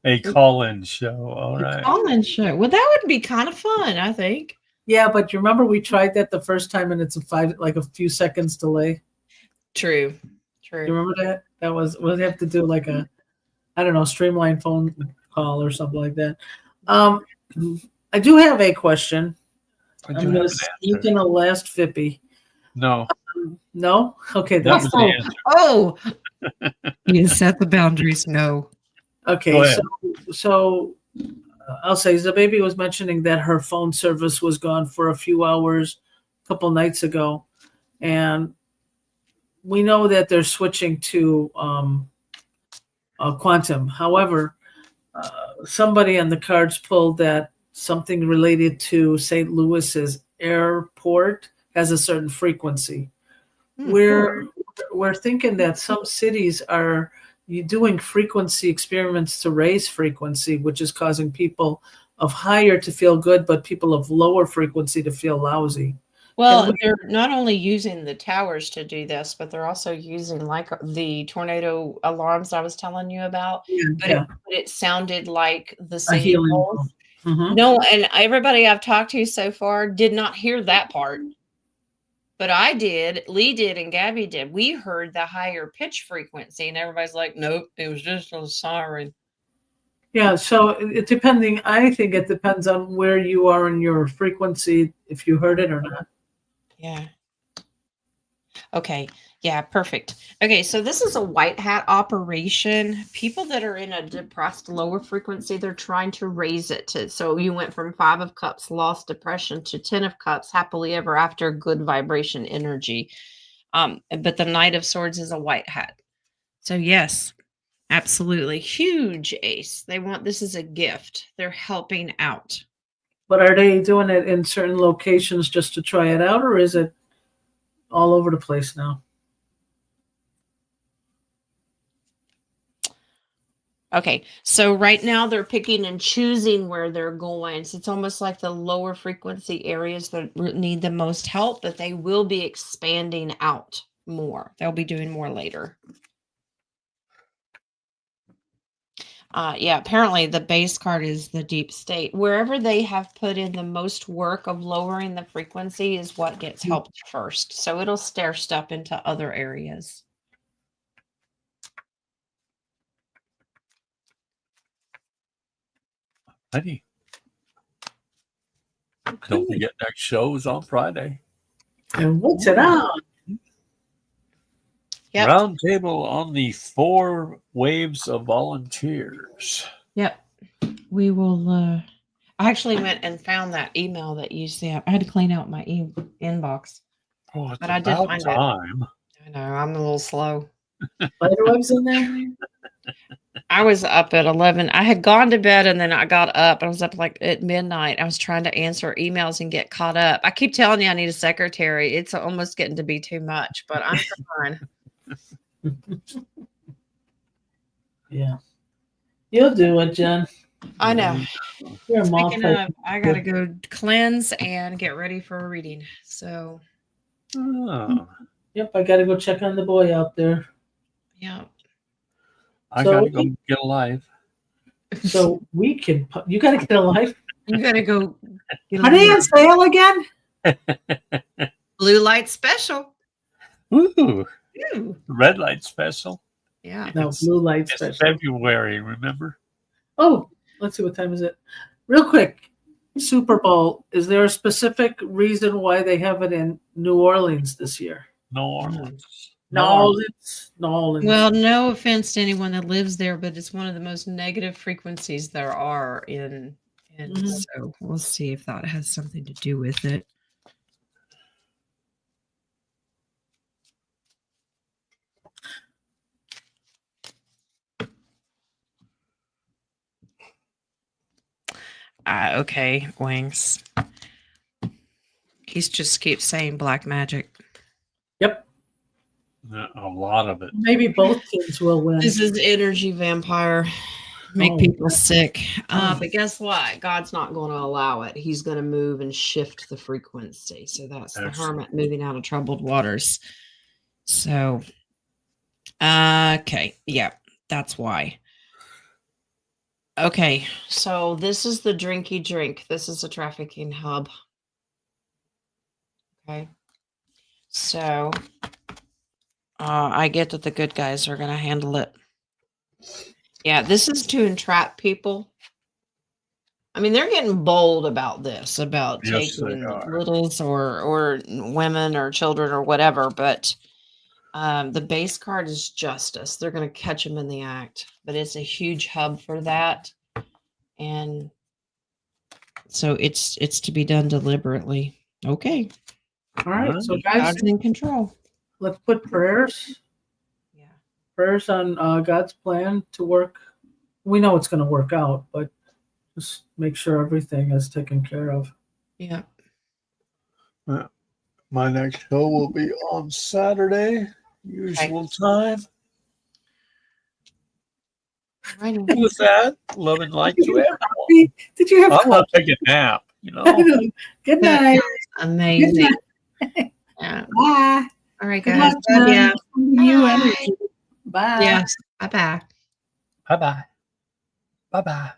S1: A call-in show. All right.
S2: Call-in show. Well, that would be kind of fun, I think.
S3: Yeah, but you remember we tried that the first time, and it's a few seconds delay.
S2: True.
S3: You
S2: True.
S3: remember that? That was we'll have to do like a, I don't know, streamline phone call or something like that. I do have a question.
S1: I do
S3: I'm
S1: have
S3: going
S1: an
S3: to sneak
S1: answer.
S3: in a last Fippy.
S1: No,
S3: No? Okay.
S1: that was the
S2: Oh,
S1: answer.
S2: oh. You set the boundaries. No.
S3: Okay.
S1: Go ahead.
S3: So I'll say the baby was mentioning that her phone service was gone for a few hours a couple nights ago. And we know that they're switching to quantum. However, somebody on the cards pulled that something related to St. Louis's airport has a certain frequency. We're thinking that some cities are doing frequency experiments to raise frequency, which is causing people of higher to feel good, but people of lower frequency to feel lousy.
S2: Well, they're not only using the towers to do this, but they're also using like the tornado alarms I was telling you about. But it sounded like the
S3: A
S2: singing
S3: healing
S2: bowls.
S3: Mhm.
S2: No, and everybody I've talked to so far did not hear that part. But I did, Lee did, and Gabby did. We heard the higher pitch frequency, and everybody's like, nope, it was just a siren.
S3: Yeah, so I think it depends on where you are in your frequency, if you heard it or not.
S2: Yeah. Okay. Yeah, perfect. Okay, so this is a white hat operation. People that are in a depressed lower frequency, they're trying to raise it to. So you went from 5 of cups, lost depression, to 10 of cups, happily ever after, good vibration energy. But the Knight of Swords is a white hat. So yes, absolutely. Huge ace. They want this as a gift. They're helping out.
S3: But are they doing it in certain locations just to try it out, or is it all over the place now?
S2: Okay, so right now they're picking and choosing where they're going. So it's almost like the lower frequency areas that need the most help, but they will be expanding out more. They'll be doing more later. Yeah, apparently the base card is the deep state. Wherever they have put in the most work of lowering the frequency is what gets helped first. So it'll stair step into other areas.
S1: Honey. Don't forget next show is on Friday.
S3: And what's it on?
S2: Yep.
S1: Roundtable on the 4 waves of volunteers.
S2: Yep. We will. I actually went and found that email that you sent. I had to clean out my inbox.
S1: Oh, it's
S2: But I did
S1: about
S2: find it.
S1: time.
S2: I know, I'm a little slow.
S3: Spiderwebs in there?
S2: I was up at 11. I had gone to bed and then I got up. I was up like at midnight. I was trying to answer emails and get caught up. I keep telling you I need a secretary. It's almost getting to be too much, but I'm trying.
S3: Yeah. You'll do it, Jen.
S2: I know.
S3: You're a mom.
S2: Speaking of, I got to go cleanse and get ready for a reading. So,
S1: Oh,
S3: Yep, I got to go check on the boy out there.
S2: yeah.
S1: I
S3: So-
S1: got to go get a life.
S3: So you got to get a life.
S2: You got to go get
S3: Are they on sale again?
S2: blue light special.
S1: Ooh,
S2: Ooh.
S1: red light special.
S2: Yeah.
S3: No, blue light
S1: It's
S3: special.
S1: February, remember?
S3: Oh, let's see, what time is it? Real quick, Super Bowl. Is there a specific reason why they have it in New Orleans this year?
S1: No Orleans.
S3: Nolans.
S2: Well, no offense to anyone that lives there, but it's one of the most negative frequencies there are in. And
S3: Mhm.
S2: so we'll see if that has something to do with it. Okay, Wings. He's just keeps saying black magic.
S3: Yep.
S1: A lot of it.
S3: Maybe both teams will win.
S2: This is energy vampire. Make
S3: Oh,
S2: people sick.
S3: Oh.
S2: But guess what? God's not going to allow it. He's going to move and shift the frequency. So that's the
S1: Excellent.
S2: hermit moving out of troubled waters. So, okay. Yeah, that's why. Okay. So this is the drinky drink. This is a trafficking hub. Okay. So I get that the good guys are going to handle it. Yeah, this is to entrap people. I mean, they're getting bold about this, about
S1: Yes, they
S2: taking
S1: are.
S2: littles or women or children or whatever. But the base card is justice. They're going to catch them in the act. But it's a huge hub for that, and so it's to be done deliberately. Okay,
S3: All right. So, guys,
S2: God's in control.
S3: let's put prayers on God's plan to work. We know it's going to work out, but just make sure everything is taken care of.
S2: Yeah.
S1: My next show will be on Saturday, usual time.
S2: Right.
S1: With that, love and light to everyone.
S3: Did you have
S1: I want
S3: coffee?
S1: to take a nap,
S3: Good night.
S2: Amazing. Yeah.
S3: Bye.
S2: All right,
S3: Good
S2: guys.
S3: luck,
S2: Love ya.
S3: You
S2: Bye.
S3: energy. Bye.
S2: Yes. Bye-bye.
S1: Bye-bye. Bye-bye.